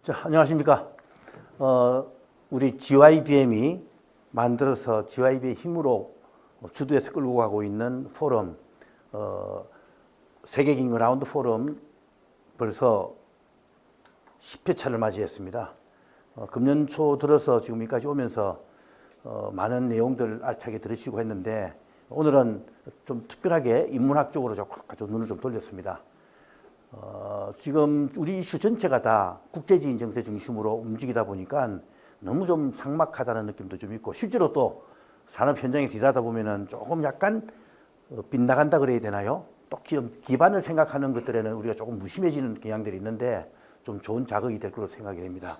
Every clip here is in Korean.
자, 안녕하십니까. 우리 GYBM이 만들어서 GYB의 힘으로 주도해서 끌고 가고 있는 포럼, 세계 긴급 라운드 포럼 벌써 10회차를 맞이했습니다. 금년 초 들어서 지금 여기까지 오면서 많은 내용들 알차게 들으시고 했는데 오늘은 좀 특별하게 인문학 쪽으로 좀 눈을 좀 돌렸습니다. 지금 우리 이슈 전체가 다 국제지인 정세 중심으로 움직이다 보니까 너무 좀 삭막하다는 느낌도 좀 있고, 실제로 또 산업 현장에서 일하다 보면은 조금 약간 빗나간다 그래야 되나요? 또 기반을 생각하는 것들에는 우리가 조금 무심해지는 경향들이 있는데 좀 좋은 자극이 될 거로 생각이 됩니다.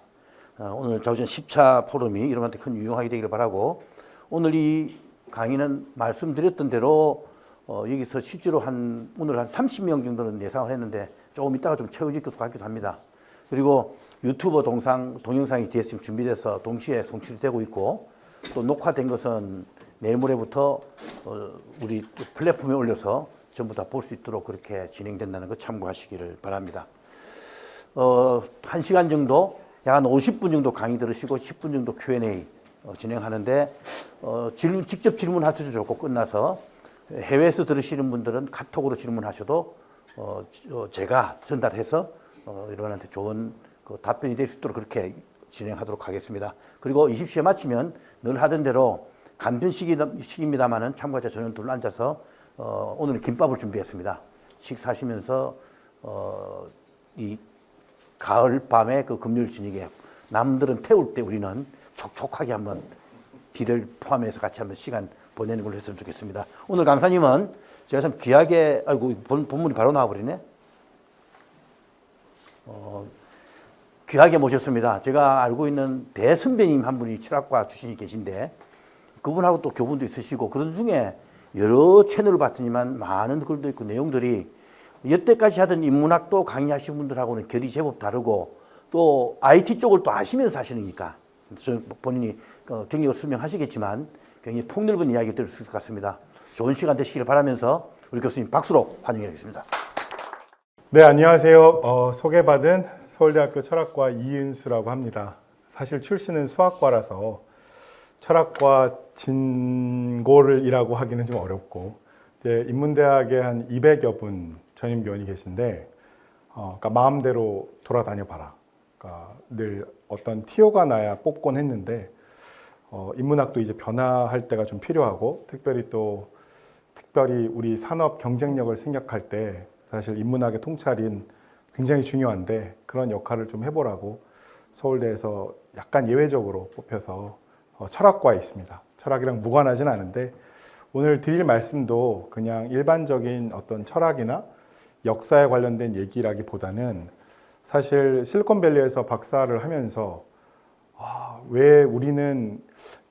오늘 자우전 10차 포럼이 여러분한테 큰 유용하게 되기를 바라고, 오늘 이 강의는 말씀드렸던 대로 여기서 실제로 오늘 한 30명 정도는 예상을 했는데 조금 이따가 좀 채워질 것 같기도 합니다. 그리고 유튜버 동영상이 뒤에서 지금 준비돼서 동시에 송출이 되고 있고, 또 녹화된 것은 내일 모레부터 우리 플랫폼에 올려서 전부 다 볼 수 있도록 그렇게 진행된다는 거 참고하시기를 바랍니다. 1시간 정도, 약 한 50분 정도 강의 들으시고 10분 정도 Q&A 진행하는데, 직접 질문하셔도 좋고, 끝나서 해외에서 들으시는 분들은 카톡으로 질문하셔도 제가 전달해서 여러분한테 좋은 답변이 될 수 있도록 그렇게 진행하도록 하겠습니다. 그리고 20시에 마치면 늘 하던 대로 간편식입니다만은 참가자 전원 둘러 앉아서 오늘은 김밥을 준비했습니다. 식사하시면서 이 가을 밤의 그 금요일 저녁에 남들은 태울 때 우리는 촉촉하게 한번 비를 포함해서 같이 한번 시간 보내는 걸로 했으면 좋겠습니다. 오늘 강사님은 제가 참 귀하게, 아이고, 본문이 바로 나와버리네. 귀하게 모셨습니다. 제가 알고 있는 대선배님 한 분이 철학과 출신이 계신데, 그분하고 또 교분도 있으시고, 그런 중에 여러 채널을 봤더니만 많은 글도 있고 내용들이 여태까지 하던 인문학도 강의하신 분들하고는 결이 제법 다르고, 또 IT 쪽을 또 아시면서 하시니까 본인이 경력을 설명하시겠지만 굉장히 폭넓은 이야기 들을 수 있을 것 같습니다. 좋은 시간 되시기를 바라면서 우리 교수님 박수로 환영하겠습니다. 네, 안녕하세요. 소개받은 서울대학교 철학과 이은수라고 합니다. 사실 출신은 수학과라서 철학과 진고를 이라고 하기는 좀 어렵고, 인문대학에 한 200여 분 전임교원이 계신데, 그러니까 마음대로 돌아다녀 봐라. 그러니까 늘 어떤 티오가 나야 뽑곤 했는데, 인문학도 이제 변화할 때가 좀 필요하고, 특별히 우리 산업 경쟁력을 생각할 때 사실 인문학의 통찰인 굉장히 중요한데, 그런 역할을 좀 해보라고 서울대에서 약간 예외적으로 뽑혀서 철학과에 있습니다. 철학이랑 무관하진 않은데, 오늘 드릴 말씀도 그냥 일반적인 어떤 철학이나 역사에 관련된 얘기라기보다는 사실 실리콘밸리에서 박사를 하면서 왜 우리는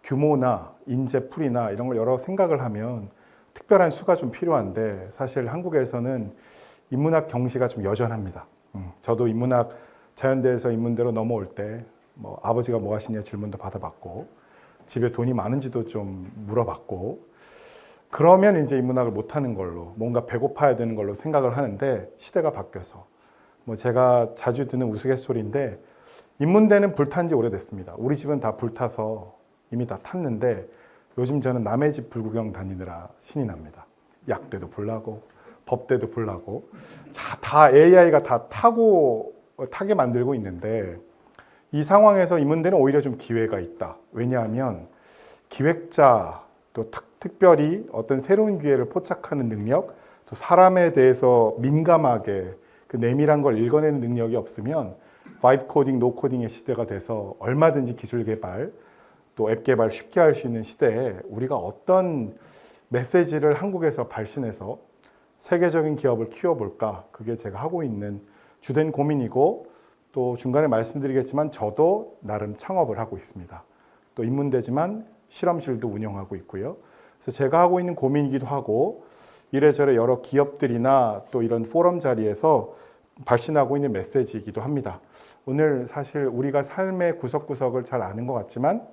규모나 인재풀이나 이런 걸 여러 생각을 하면 특별한 수가 좀 필요한데, 사실 한국에서는 인문학 경시가 좀 여전합니다. 저도 인문학 자연대에서 인문대로 넘어올 때 뭐 아버지가 뭐 하시냐 질문도 받아봤고, 집에 돈이 많은지도 좀 물어봤고, 그러면 이제 인문학을 못하는 걸로, 뭔가 배고파야 되는 걸로 생각을 하는데, 시대가 바뀌어서 뭐 제가 자주 듣는 우스갯소리인데, 인문대는 불탄 지 오래됐습니다. 우리 집은 다 불타서 이미 다 탔는데, 요즘 저는 남의 집 불구경 다니느라 신이 납니다. 약대도 불나고 법대도 불나고, 다 AI가 다 타게 만들고 있는데, 이 상황에서 인문대는 오히려 좀 기회가 있다. 왜냐하면 기획자, 또 특별히 어떤 새로운 기회를 포착하는 능력, 또 사람에 대해서 민감하게 그 내밀한 걸 읽어내는 능력이 없으면 바이브 코딩, 노 코딩의 시대가 돼서 얼마든지 기술 개발, 또 앱 개발 쉽게 할 수 있는 시대에 우리가 어떤 메시지를 한국에서 발신해서 세계적인 기업을 키워볼까, 그게 제가 하고 있는 주된 고민이고, 또 중간에 말씀드리겠지만 저도 나름 창업을 하고 있습니다. 또 인문대지만 실험실도 운영하고 있고요. 그래서 제가 하고 있는 고민이기도 하고, 이래저래 여러 기업들이나 또 이런 포럼 자리에서 발신하고 있는 메시지이기도 합니다. 오늘 사실 우리가 삶의 구석구석을 잘 아는 것 같지만,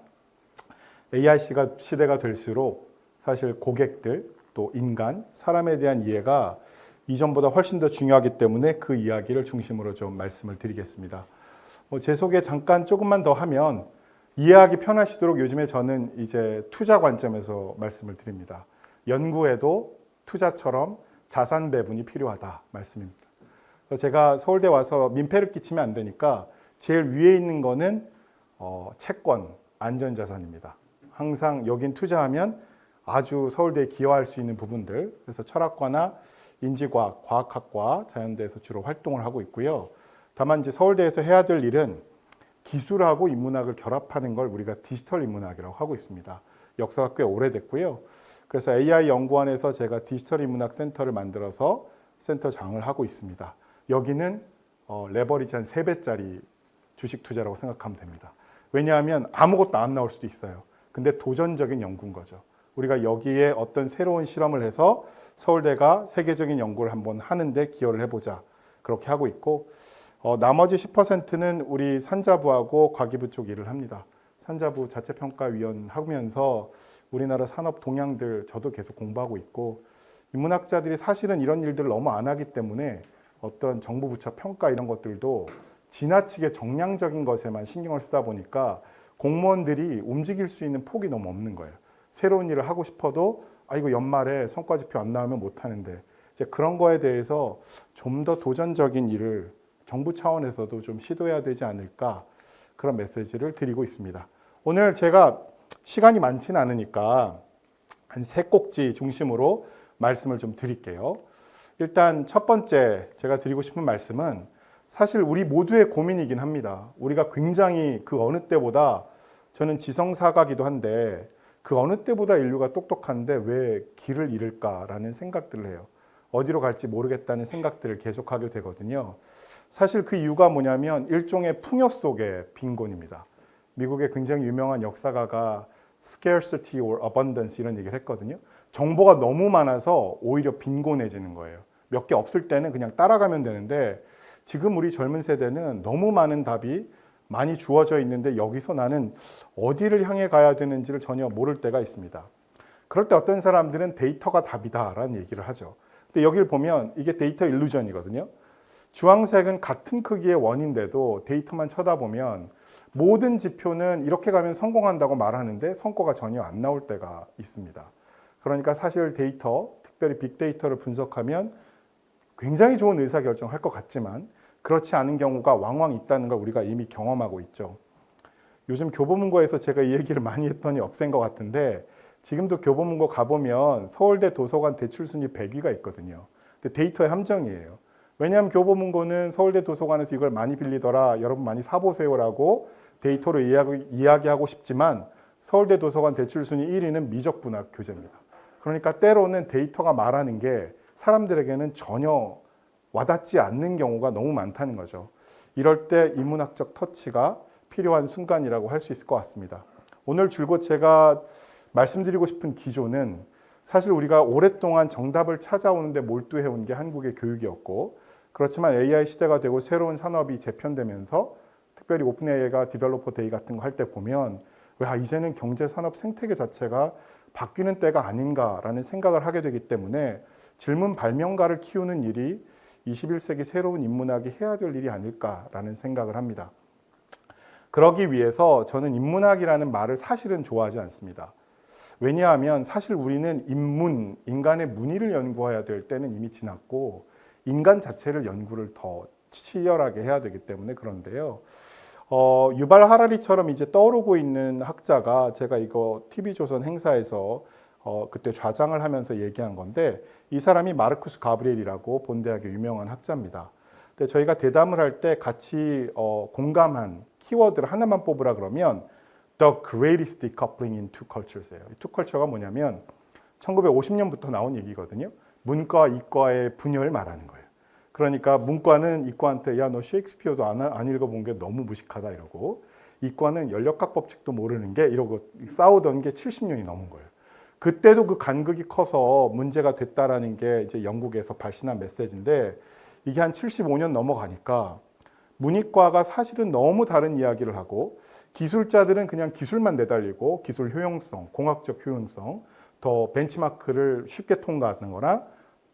AI 시대가 될수록 사실 고객들, 또 인간, 사람에 대한 이해가 이전보다 훨씬 더 중요하기 때문에 그 이야기를 중심으로 좀 말씀을 드리겠습니다. 제 소개 잠깐 조금만 더 하면 이해하기 편하시도록 요즘에 저는 이제 투자 관점에서 말씀을 드립니다. 연구에도 투자처럼 자산 배분이 필요하다 말씀입니다. 그래서 제가 서울대 와서 민폐를 끼치면 안 되니까 제일 위에 있는 거는 채권, 안전자산입니다. 항상 여긴 투자하면 아주 서울대에 기여할 수 있는 부분들, 그래서 철학과나 인지과학, 과학학과, 자연대에서 주로 활동을 하고 있고요. 다만 이제 서울대에서 해야 될 일은 기술하고 인문학을 결합하는 걸 우리가 디지털 인문학이라고 하고 있습니다. 역사가 꽤 오래됐고요. 그래서 AI 연구원에서 제가 디지털 인문학 센터를 만들어서 센터장을 하고 있습니다. 여기는 레버리지 한 3배짜리 주식 투자라고 생각하면 됩니다. 왜냐하면 아무것도 안 나올 수도 있어요. 근데 도전적인 연구인 거죠. 우리가 여기에 어떤 새로운 실험을 해서 서울대가 세계적인 연구를 한번 하는데 기여를 해보자. 그렇게 하고 있고, 나머지 10%는 우리 산자부하고 과기부 쪽 일을 합니다. 산자부 자체평가위원 하면서 우리나라 산업 동향들 저도 계속 공부하고 있고, 인문학자들이 사실은 이런 일들을 너무 안 하기 때문에 어떤 정부 부처 평가 이런 것들도 지나치게 정량적인 것에만 신경을 쓰다 보니까 공무원들이 움직일 수 있는 폭이 너무 없는 거예요. 새로운 일을 하고 싶어도 이거 연말에 성과지표 안 나오면 못 하는데, 이제 그런 거에 대해서 좀 더 도전적인 일을 정부 차원에서도 좀 시도해야 되지 않을까, 그런 메시지를 드리고 있습니다. 오늘 제가 시간이 많지는 않으니까 한 3꼭지 중심으로 말씀을 좀 드릴게요. 일단 첫 번째 제가 드리고 싶은 말씀은 사실 우리 모두의 고민이긴 합니다. 우리가 굉장히 그 어느 때보다, 저는 지성사가기도 한데 그 어느 때보다 인류가 똑똑한데 왜 길을 잃을까라는 생각들을 해요. 어디로 갈지 모르겠다는 생각들을 계속하게 되거든요. 사실 그 이유가 뭐냐면 일종의 풍요 속의 빈곤입니다. 미국의 굉장히 유명한 역사가가 scarcity or abundance 이런 얘기를 했거든요. 정보가 너무 많아서 오히려 빈곤해지는 거예요. 몇 개 없을 때는 그냥 따라가면 되는데, 지금 우리 젊은 세대는 너무 많은 답이 많이 주어져 있는데 여기서 나는 어디를 향해 가야 되는지를 전혀 모를 때가 있습니다. 그럴 때 어떤 사람들은 데이터가 답이다라는 얘기를 하죠. 근데 여기를 보면 이게 데이터 일루전이거든요. 주황색은 같은 크기의 원인데도 데이터만 쳐다보면 모든 지표는 이렇게 가면 성공한다고 말하는데 성과가 전혀 안 나올 때가 있습니다. 그러니까 사실 데이터, 특별히 빅데이터를 분석하면 굉장히 좋은 의사결정을 할 것 같지만 그렇지 않은 경우가 왕왕 있다는 걸 우리가 이미 경험하고 있죠. 요즘 교보문고에서 제가 이 얘기를 많이 했더니 없앤 것 같은데, 지금도 교보문고 가보면 서울대 도서관 대출 순위 100위가 있거든요. 근데 데이터의 함정이에요. 왜냐하면 교보문고는 서울대 도서관에서 이걸 많이 빌리더라, 여러분 많이 사보세요라고 데이터로 이야기하고 싶지만 서울대 도서관 대출 순위 1위는 미적분학 교재입니다. 그러니까 때로는 데이터가 말하는 게 사람들에게는 전혀 와닿지 않는 경우가 너무 많다는 거죠. 이럴 때 인문학적 터치가 필요한 순간이라고 할 수 있을 것 같습니다. 오늘 줄곧 제가 말씀드리고 싶은 기조는, 사실 우리가 오랫동안 정답을 찾아오는데 몰두해온 게 한국의 교육이었고, 그렇지만 AI 시대가 되고 새로운 산업이 재편되면서 특별히 오픈 AI가 디벨로퍼 데이 같은 거 할 때 보면 이제는 경제 산업 생태계 자체가 바뀌는 때가 아닌가라는 생각을 하게 되기 때문에 질문 발명가를 키우는 일이 21세기 새로운 인문학이 해야 될 일이 아닐까라는 생각을 합니다. 그러기 위해서 저는 인문학이라는 말을 사실은 좋아하지 않습니다. 왜냐하면 사실 우리는 인간의 문의를 연구해야 될 때는 이미 지났고, 인간 자체를 연구를 더 치열하게 해야 되기 때문에 그런데요. 유발 하라리처럼 이제 떠오르고 있는 학자가, 제가 이거 TV조선 행사에서 그때 좌장을 하면서 얘기한 건데, 이 사람이 마르쿠스 가브리엘이라고 본대학의 유명한 학자입니다. 근데 저희가 대담을 할 때 같이 공감한 키워드를 하나만 뽑으라 그러면 The greatest decoupling in two cultures예요. 이 two culture가 뭐냐면 1950년부터 나온 얘기거든요. 문과, 이과의 분열을 말하는 거예요. 그러니까 문과는 이과한테 야, 너 셰익스피어도 안 읽어본 게 너무 무식하다 이러고, 이과는 연력학 법칙도 모르는 게 이러고 싸우던 게 70년이 넘은 거예요. 그때도 그 간극이 커서 문제가 됐다라는 게 이제 영국에서 발신한 메시지인데, 이게 한 75년 넘어가니까 문이과가 사실은 너무 다른 이야기를 하고, 기술자들은 그냥 기술만 내달리고 기술 효용성, 공학적 효용성, 더 벤치마크를 쉽게 통과하는 거나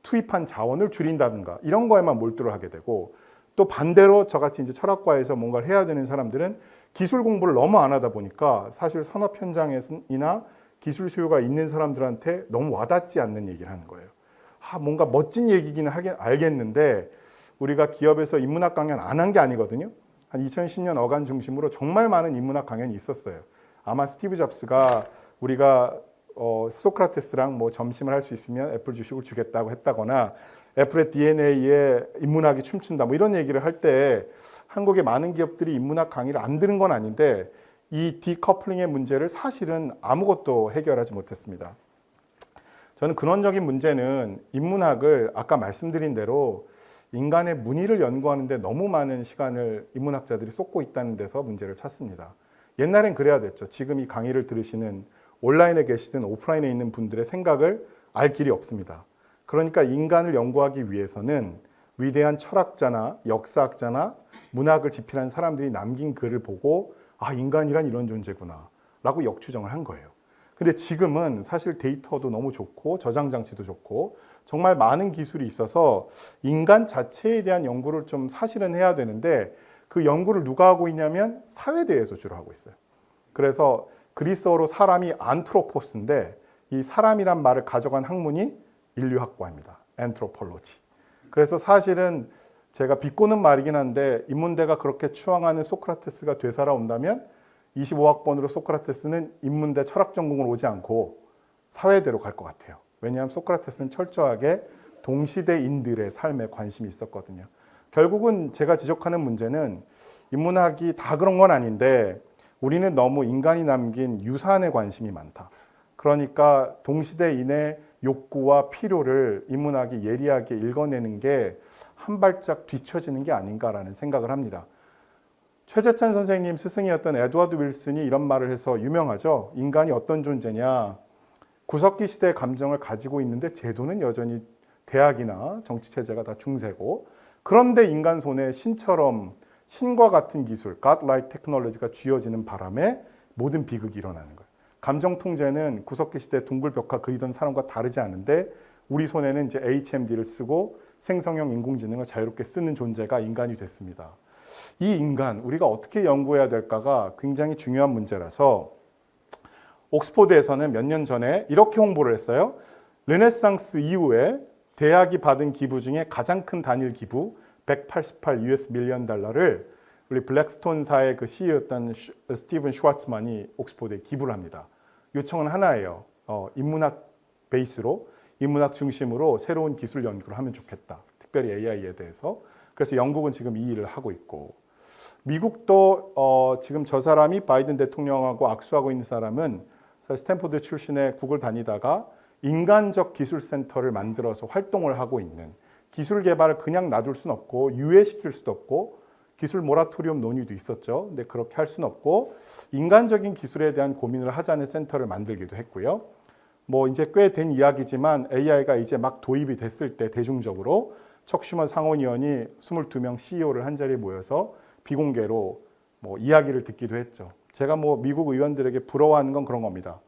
투입한 자원을 줄인다든가 이런 거에만 몰두를 하게 되고, 또 반대로 저같이 이제 철학과에서 뭔가를 해야 되는 사람들은 기술 공부를 너무 안 하다 보니까 사실 산업 현장이나 기술 수요가 있는 사람들한테 너무 와닿지 않는 얘기를 하는 거예요. 뭔가 멋진 얘기기는 알겠는데 우리가 기업에서 인문학 강연 안 한 게 아니거든요. 한 2010년 어간 중심으로 정말 많은 인문학 강연이 있었어요. 아마 스티브 잡스가 우리가 소크라테스랑 뭐 점심을 할 수 있으면 애플 주식을 주겠다고 했다거나 애플의 DNA에 인문학이 춤춘다 뭐 이런 얘기를 할 때 한국의 많은 기업들이 인문학 강의를 안 들은 건 아닌데 이 디커플링의 문제를 사실은 아무것도 해결하지 못했습니다. 저는 근원적인 문제는 인문학을 아까 말씀드린 대로 인간의 문의를 연구하는데 너무 많은 시간을 인문학자들이 쏟고 있다는 데서 문제를 찾습니다. 옛날엔 그래야 됐죠. 지금 이 강의를 들으시는 온라인에 계시든 오프라인에 있는 분들의 생각을 알 길이 없습니다. 그러니까 인간을 연구하기 위해서는 위대한 철학자나 역사학자나 문학을 집필한 사람들이 남긴 글을 보고 인간이란 이런 존재구나 라고 역추정을 한 거예요. 근데 지금은 사실 데이터도 너무 좋고 저장 장치도 좋고 정말 많은 기술이 있어서 인간 자체에 대한 연구를 좀 사실은 해야 되는데 그 연구를 누가 하고 있냐면 사회대에서 주로 하고 있어요. 그래서 그리스어로 사람이 안트로포스인데 이 사람이란 말을 가져간 학문이 인류학과입니다. anthropology. 그래서 사실은 제가 비꼬는 말이긴 한데 인문대가 그렇게 추앙하는 소크라테스가 되살아온다면 25학번으로 소크라테스는 인문대 철학 전공으로 오지 않고 사회대로 갈 것 같아요. 왜냐하면 소크라테스는 철저하게 동시대인들의 삶에 관심이 있었거든요. 결국은 제가 지적하는 문제는 인문학이 다 그런 건 아닌데 우리는 너무 인간이 남긴 유산에 관심이 많다. 그러니까 동시대인의 욕구와 필요를 인문학이 예리하게 읽어내는 게 한 발짝 뒤처지는 게 아닌가라는 생각을 합니다. 최재찬 선생님 스승이었던 에드워드 윌슨이 이런 말을 해서 유명하죠. 인간이 어떤 존재냐. 구석기 시대의 감정을 가지고 있는데 제도는 여전히 대학이나 정치체제가 다 중세고 그런데 인간 손에 신처럼 신과 같은 기술, God-like 테크놀로지가 쥐어지는 바람에 모든 비극이 일어나는 거예요. 감정 통제는 구석기 시대 둥글 벽화 그리던 사람과 다르지 않은데 우리 손에는 이제 HMD를 쓰고 생성형 인공지능을 자유롭게 쓰는 존재가 인간이 됐습니다. 이 인간, 우리가 어떻게 연구해야 될까가 굉장히 중요한 문제라서 옥스포드에서는 몇 년 전에 이렇게 홍보를 했어요. 르네상스 이후에 대학이 받은 기부 중에 가장 큰 단일 기부 188 US 밀리언 달러를 우리 블랙스톤사의 그 CEO였던 스티븐 슈와츠만이 옥스포드에 기부를 합니다. 요청은 하나예요. 인문학 베이스로 인문학 중심으로 새로운 기술 연구를 하면 좋겠다. 특별히 AI에 대해서. 그래서 영국은 지금 이 일을 하고 있고 미국도 지금 저 사람이 바이든 대통령하고 악수하고 있는 사람은 스탠포드 출신의 국을 다니다가 인간적 기술센터를 만들어서 활동을 하고 있는 기술 개발을 그냥 놔둘 수는 없고 유예시킬 수도 없고 기술 모라토리움 논의도 있었죠. 근데 그렇게 할 수는 없고 인간적인 기술에 대한 고민을 하자는 센터를 만들기도 했고요. 뭐 이제 꽤 된 이야기지만 AI가 이제 막 도입이 됐을 때 대중적으로 척 슈먼 상원의원이 22명 CEO를 한 자리에 모여서 비공개로 뭐 이야기를 듣기도 했죠. 제가 뭐 미국 의원들에게 부러워하는 건 그런 겁니다.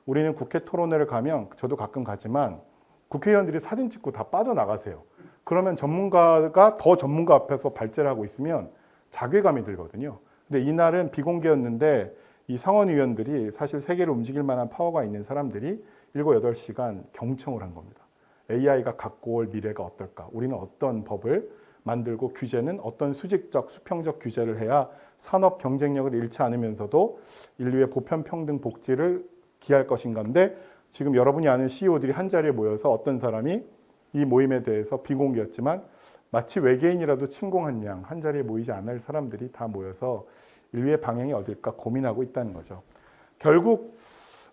우리는 국회 토론회를 가면 저도 가끔 가지만 국회의원들이 사진 찍고 다 빠져나가세요. 그러면 전문가가 더 전문가 앞에서 발제를 하고 있으면 자괴감이 들거든요. 근데 이날은 비공개였는데 이 상원의원들이 사실 세계를 움직일 만한 파워가 있는 사람들이 7, 8시간 경청을 한 겁니다. AI가 갖고 올 미래가 어떨까? 우리는 어떤 법을 만들고 규제는 어떤 수직적, 수평적 규제를 해야 산업 경쟁력을 잃지 않으면서도 인류의 보편 평등 복지를 기할 것인가인데 지금 여러분이 아는 CEO들이 한 자리에 모여서 어떤 사람이 이 모임에 대해서 비공개였지만 마치 외계인이라도 침공한 양 한 자리에 모이지 않을 사람들이 다 모여서 인류의 방향이 어딜까 고민하고 있다는 거죠. 결국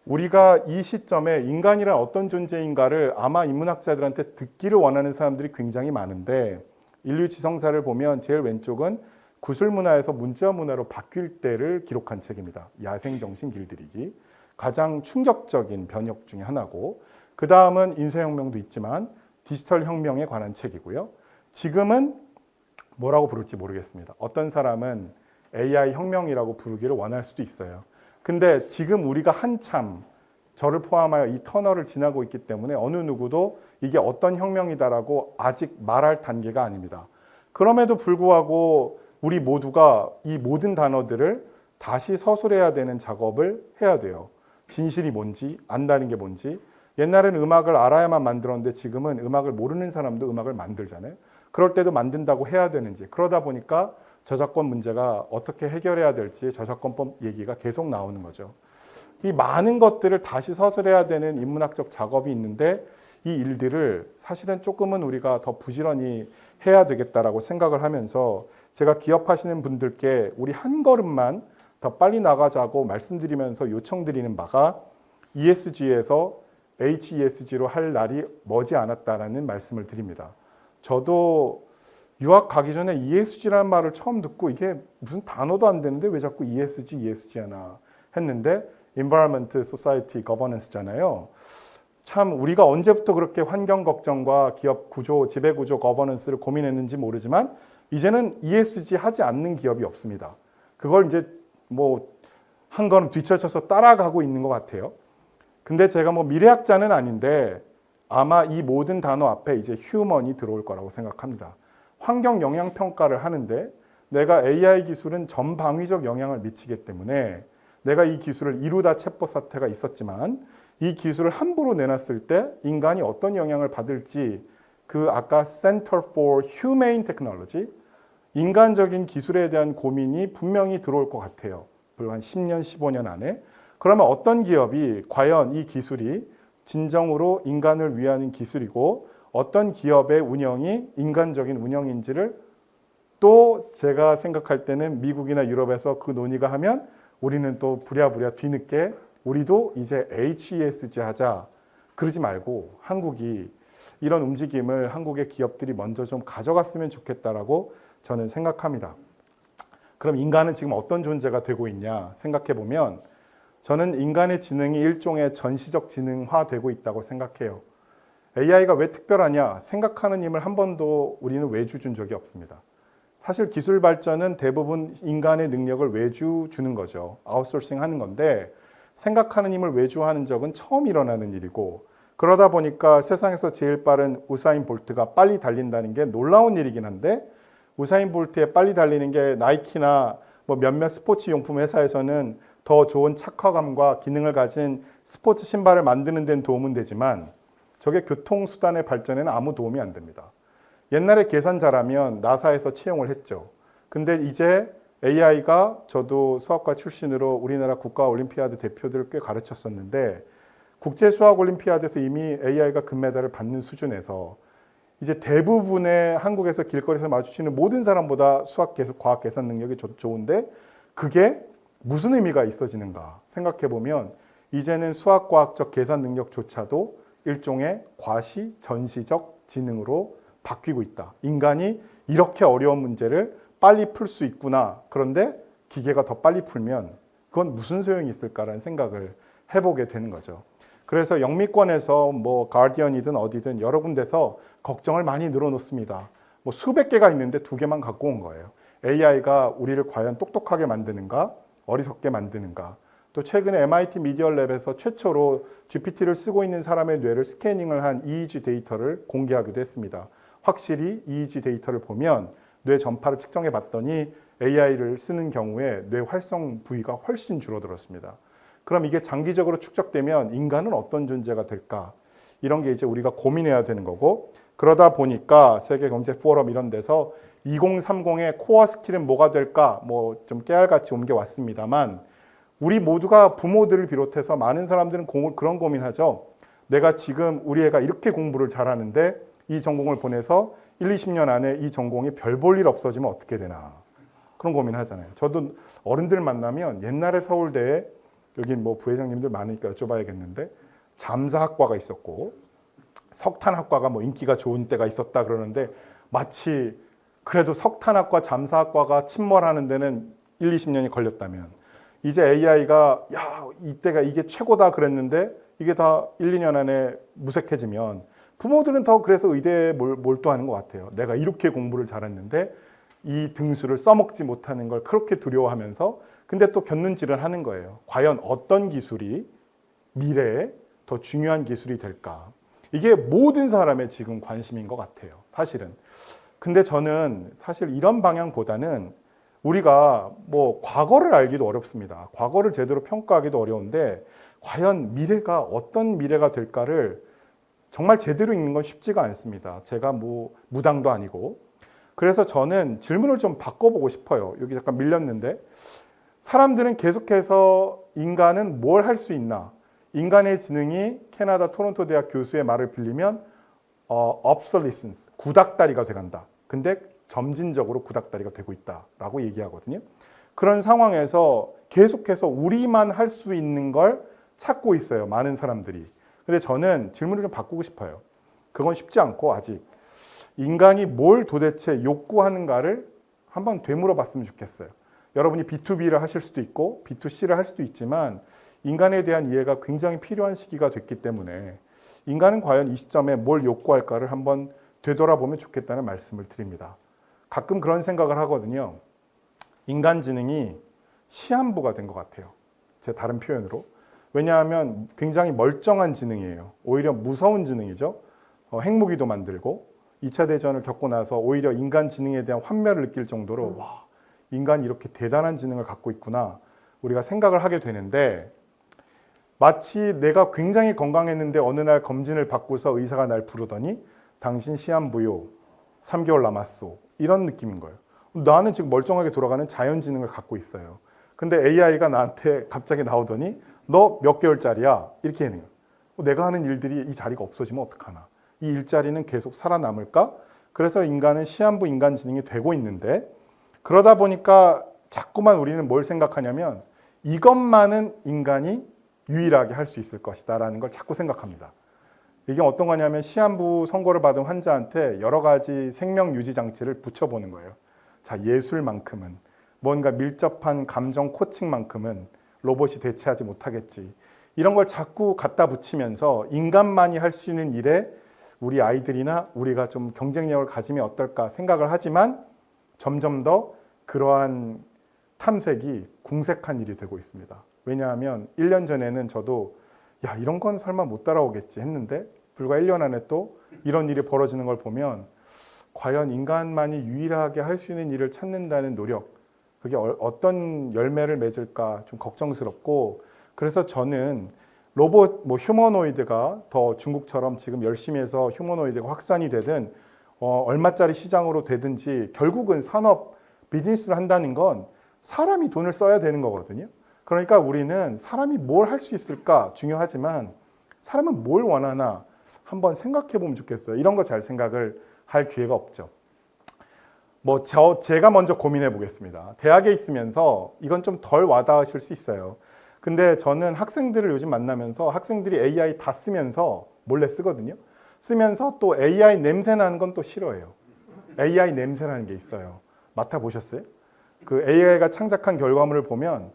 우리가 이 시점에 인간이란 어떤 존재인가를 아마 인문학자들한테 듣기를 원하는 사람들이 굉장히 많은데 인류 지성사를 보면 제일 왼쪽은 구술문화에서 문자문화로 바뀔 때를 기록한 책입니다. 야생정신 길들이기. 가장 충격적인 변혁 중에 하나고 그 다음은 인쇄혁명도 있지만 디지털 혁명에 관한 책이고요. 지금은 뭐라고 부를지 모르겠습니다. 어떤 사람은 AI 혁명이라고 부르기를 원할 수도 있어요. 근데 지금 우리가 한참 저를 포함하여 이 터널을 지나고 있기 때문에 어느 누구도 이게 어떤 혁명이다라고 아직 말할 단계가 아닙니다. 그럼에도 불구하고 우리 모두가 이 모든 단어들을 다시 서술해야 되는 작업을 해야 돼요. 진실이 뭔지, 안다는 게 뭔지. 옛날에는 음악을 알아야만 만들었는데 지금은 음악을 모르는 사람도 음악을 만들잖아요. 그럴 때도 만든다고 해야 되는지. 그러다 보니까 저작권 문제가 어떻게 해결해야 될지 저작권법 얘기가 계속 나오는 거죠. 이 많은 것들을 다시 서술해야 되는 인문학적 작업이 있는데 이 일들을 사실은 조금은 우리가 더 부지런히 해야 되겠다라고 생각을 하면서 제가 기업하시는 분들께 우리 한 걸음만 더 빨리 나가자고 말씀드리면서 요청드리는 바가 ESG에서 HESG로 할 날이 머지 않았다라는 말씀을 드립니다. 저도 유학 가기 전에 ESG라는 말을 처음 듣고 이게 무슨 단어도 안 되는데 왜 자꾸 ESG 하나 했는데 Environment, Society, Governance잖아요. 참 우리가 언제부터 그렇게 환경 걱정과 기업 구조, 지배 구조, 거버넌스를 고민했는지 모르지만 이제는 ESG 하지 않는 기업이 없습니다. 그걸 이제 뭐 한 걸음 뒤쳐져서 따라가고 있는 것 같아요. 근데 제가 뭐 미래학자는 아닌데 아마 이 모든 단어 앞에 이제 휴먼이 들어올 거라고 생각합니다. 환경 영향 평가를 하는데 내가 AI 기술은 전방위적 영향을 미치기 때문에 내가 이 기술을 이루다 체포 사태가 있었지만 이 기술을 함부로 내놨을 때 인간이 어떤 영향을 받을지 그 아까 Center for Humane Technology 인간적인 기술에 대한 고민이 분명히 들어올 것 같아요. 불과 한 10년, 15년 안에. 그러면 어떤 기업이 과연 이 기술이 진정으로 인간을 위한 기술이고 어떤 기업의 운영이 인간적인 운영인지를 또 제가 생각할 때는 미국이나 유럽에서 그 논의가 하면 우리는 또 부랴부랴 뒤늦게 우리도 이제 HESG 하자. 그러지 말고 한국이 이런 움직임을 한국의 기업들이 먼저 좀 가져갔으면 좋겠다라고 저는 생각합니다. 그럼 인간은 지금 어떤 존재가 되고 있냐 생각해 보면 저는 인간의 지능이 일종의 전시적 지능화되고 있다고 생각해요. AI가 왜 특별하냐 생각하는 힘을 한 번도 우리는 외주 준 적이 없습니다. 사실 기술 발전은 대부분 인간의 능력을 외주 주는 거죠. 아웃소싱 하는 건데 생각하는 힘을 외주하는 적은 처음 일어나는 일이고 그러다 보니까 세상에서 제일 빠른 우사인 볼트가 빨리 달린다는 게 놀라운 일이긴 한데 우사인 볼트에 빨리 달리는 게 나이키나 뭐 몇몇 스포츠 용품 회사에서는 더 좋은 착화감과 기능을 가진 스포츠 신발을 만드는 데는 도움은 되지만 저게 교통수단의 발전에는 아무 도움이 안 됩니다. 옛날에 계산 잘하면 나사에서 채용을 했죠. 근데 이제 AI가 저도 수학과 출신으로 우리나라 국가올림피아드 대표들을 꽤 가르쳤었는데 국제수학올림피아드에서 이미 AI가 금메달을 받는 수준에서 이제 대부분의 한국에서 길거리에서 마주치는 모든 사람보다 수학 계속 과학 계산 능력이 좋은데 그게 무슨 의미가 있어지는가 생각해 보면 이제는 수학과학적 계산 능력조차도 일종의 과시 전시적 지능으로 바뀌고 있다. 인간이 이렇게 어려운 문제를 빨리 풀 수 있구나. 그런데 기계가 더 빨리 풀면 그건 무슨 소용이 있을까라는 생각을 해보게 되는 거죠. 그래서 영미권에서 뭐 가디언이든 어디든 여러 군데서 걱정을 많이 늘어놓습니다. 뭐 수백 개가 있는데 2개만 갖고 온 거예요. AI가 우리를 과연 똑똑하게 만드는가, 어리석게 만드는가. 또 최근에 MIT 미디어랩에서 최초로 GPT를 쓰고 있는 사람의 뇌를 스캐닝을 한 EEG 데이터를 공개하기도 했습니다. 확실히 EEG 데이터를 보면 뇌 전파를 측정해 봤더니 AI를 쓰는 경우에 뇌 활성 부위가 훨씬 줄어들었습니다. 그럼 이게 장기적으로 축적되면 인간은 어떤 존재가 될까? 이런 게 이제 우리가 고민해야 되는 거고 그러다 보니까 세계경제포럼 이런 데서 2030의 코어 스킬은 뭐가 될까? 뭐 좀 깨알같이 옮겨왔습니다만 우리 모두가 부모들을 비롯해서 많은 사람들은 그런 고민하죠. 내가 지금 우리 애가 이렇게 공부를 잘하는데 이 전공을 보내서 1, 20년 안에 이 전공이 별 볼 일 없어지면 어떻게 되나. 그런 고민하잖아요. 저도 어른들 만나면 옛날에 서울대에 여기 뭐 부회장님들 많으니까 여쭤봐야겠는데 잠사학과가 있었고 석탄학과가 뭐 인기가 좋은 때가 있었다 그러는데 마치 그래도 석탄학과 잠사학과가 침몰하는 데는 1, 20년이 걸렸다면 이제 AI가 야 이때가 이게 최고다 그랬는데 이게 다 1, 2년 안에 무색해지면 부모들은 더 그래서 의대에 몰두하는 것 같아요. 내가 이렇게 공부를 잘했는데 이 등수를 써먹지 못하는 걸 그렇게 두려워하면서 근데 또 곁눈질을 하는 거예요. 과연 어떤 기술이 미래에 더 중요한 기술이 될까? 이게 모든 사람의 지금 관심인 것 같아요. 사실은. 근데 저는 사실 이런 방향보다는 우리가 뭐 과거를 알기도 어렵습니다. 과거를 제대로 평가하기도 어려운데 과연 미래가 어떤 미래가 될까를 정말 제대로 읽는 건 쉽지가 않습니다. 제가 뭐 무당도 아니고. 그래서 저는 질문을 좀 바꿔보고 싶어요. 여기 잠깐 밀렸는데 사람들은 계속해서 인간은 뭘 할 수 있나? 인간의 지능이 캐나다 토론토 대학 교수의 말을 빌리면 obsolescence, 구닥다리가 돼간다. 근데 점진적으로 구닥다리가 되고 있다라고 얘기하거든요. 그런 상황에서 계속해서 우리만 할 수 있는 걸 찾고 있어요. 많은 사람들이. 근데 저는 질문을 좀 바꾸고 싶어요. 그건 쉽지 않고 아직 인간이 뭘 도대체 욕구하는가를 한번 되물어 봤으면 좋겠어요. 여러분이 B2B를 하실 수도 있고 B2C를 할 수도 있지만 인간에 대한 이해가 굉장히 필요한 시기가 됐기 때문에 인간은 과연 이 시점에 뭘 욕구할까를 한번 되돌아보면 좋겠다는 말씀을 드립니다. 가끔 그런 생각을 하거든요. 인간 지능이 시한부가 된 것 같아요. 제 다른 표현으로. 왜냐하면 굉장히 멀쩡한 지능이에요. 오히려 무서운 지능이죠. 핵무기도 만들고 2차 대전을 겪고 나서 오히려 인간 지능에 대한 환멸을 느낄 정도로 와, 인간이 이렇게 대단한 지능을 갖고 있구나 우리가 생각을 하게 되는데 마치 내가 굉장히 건강했는데 어느 날 검진을 받고서 의사가 날 부르더니 당신 시한부요 3개월 남았소 이런 느낌인 거예요. 나는 지금 멀쩡하게 돌아가는 자연지능을 갖고 있어요. 근데 AI가 나한테 갑자기 나오더니 너 몇 개월짜리야 이렇게 하는 거예요. 내가 하는 일들이 이 자리가 없어지면 어떡하나. 이 일자리는 계속 살아남을까? 그래서 인간은 시한부 인간지능이 되고 있는데 그러다 보니까 자꾸만 우리는 뭘 생각하냐면 이것만은 인간이 유일하게 할 수 있을 것이다 라는 걸 자꾸 생각합니다. 이게 어떤 거냐면 시한부 선고를 받은 환자한테 여러 가지 생명 유지 장치를 붙여보는 거예요. 자, 예술만큼은 뭔가 밀접한 감정 코칭만큼은 로봇이 대체하지 못하겠지. 이런 걸 자꾸 갖다 붙이면서 인간만이 할 수 있는 일에 우리 아이들이나 우리가 좀 경쟁력을 가지면 어떨까 생각을 하지만 점점 더 그러한 탐색이 궁색한 일이 되고 있습니다. 왜냐하면 1년 전에는 저도 야 이런 건 설마 못 따라오겠지 했는데 불과 1년 안에 또 이런 일이 벌어지는 걸 보면 과연 인간만이 유일하게 할 수 있는 일을 찾는다는 노력 그게 어떤 열매를 맺을까 좀 걱정스럽고 그래서 저는 로봇, 휴머노이드가 더 중국처럼 지금 열심히 해서 휴머노이드가 확산이 되든 얼마짜리 시장으로 되든지 결국은 산업, 비즈니스를 한다는 건 사람이 돈을 써야 되는 거거든요. 그러니까 우리는 사람이 뭘 할 수 있을까 중요하지만 사람은 뭘 원하나 한번 생각해 보면 좋겠어요. 이런 거 잘 생각을 할 기회가 없죠. 제가 먼저 고민해 보겠습니다. 대학에 있으면서 이건 좀 덜 와닿으실 수 있어요. 근데 저는 학생들을 요즘 만나면서 학생들이 AI 다 쓰면서 몰래 쓰거든요. 쓰면서 또 AI 냄새 나는 건 또 싫어해요. AI 냄새라는 게 있어요. 맡아보셨어요? 그 AI가 창작한 결과물을 보면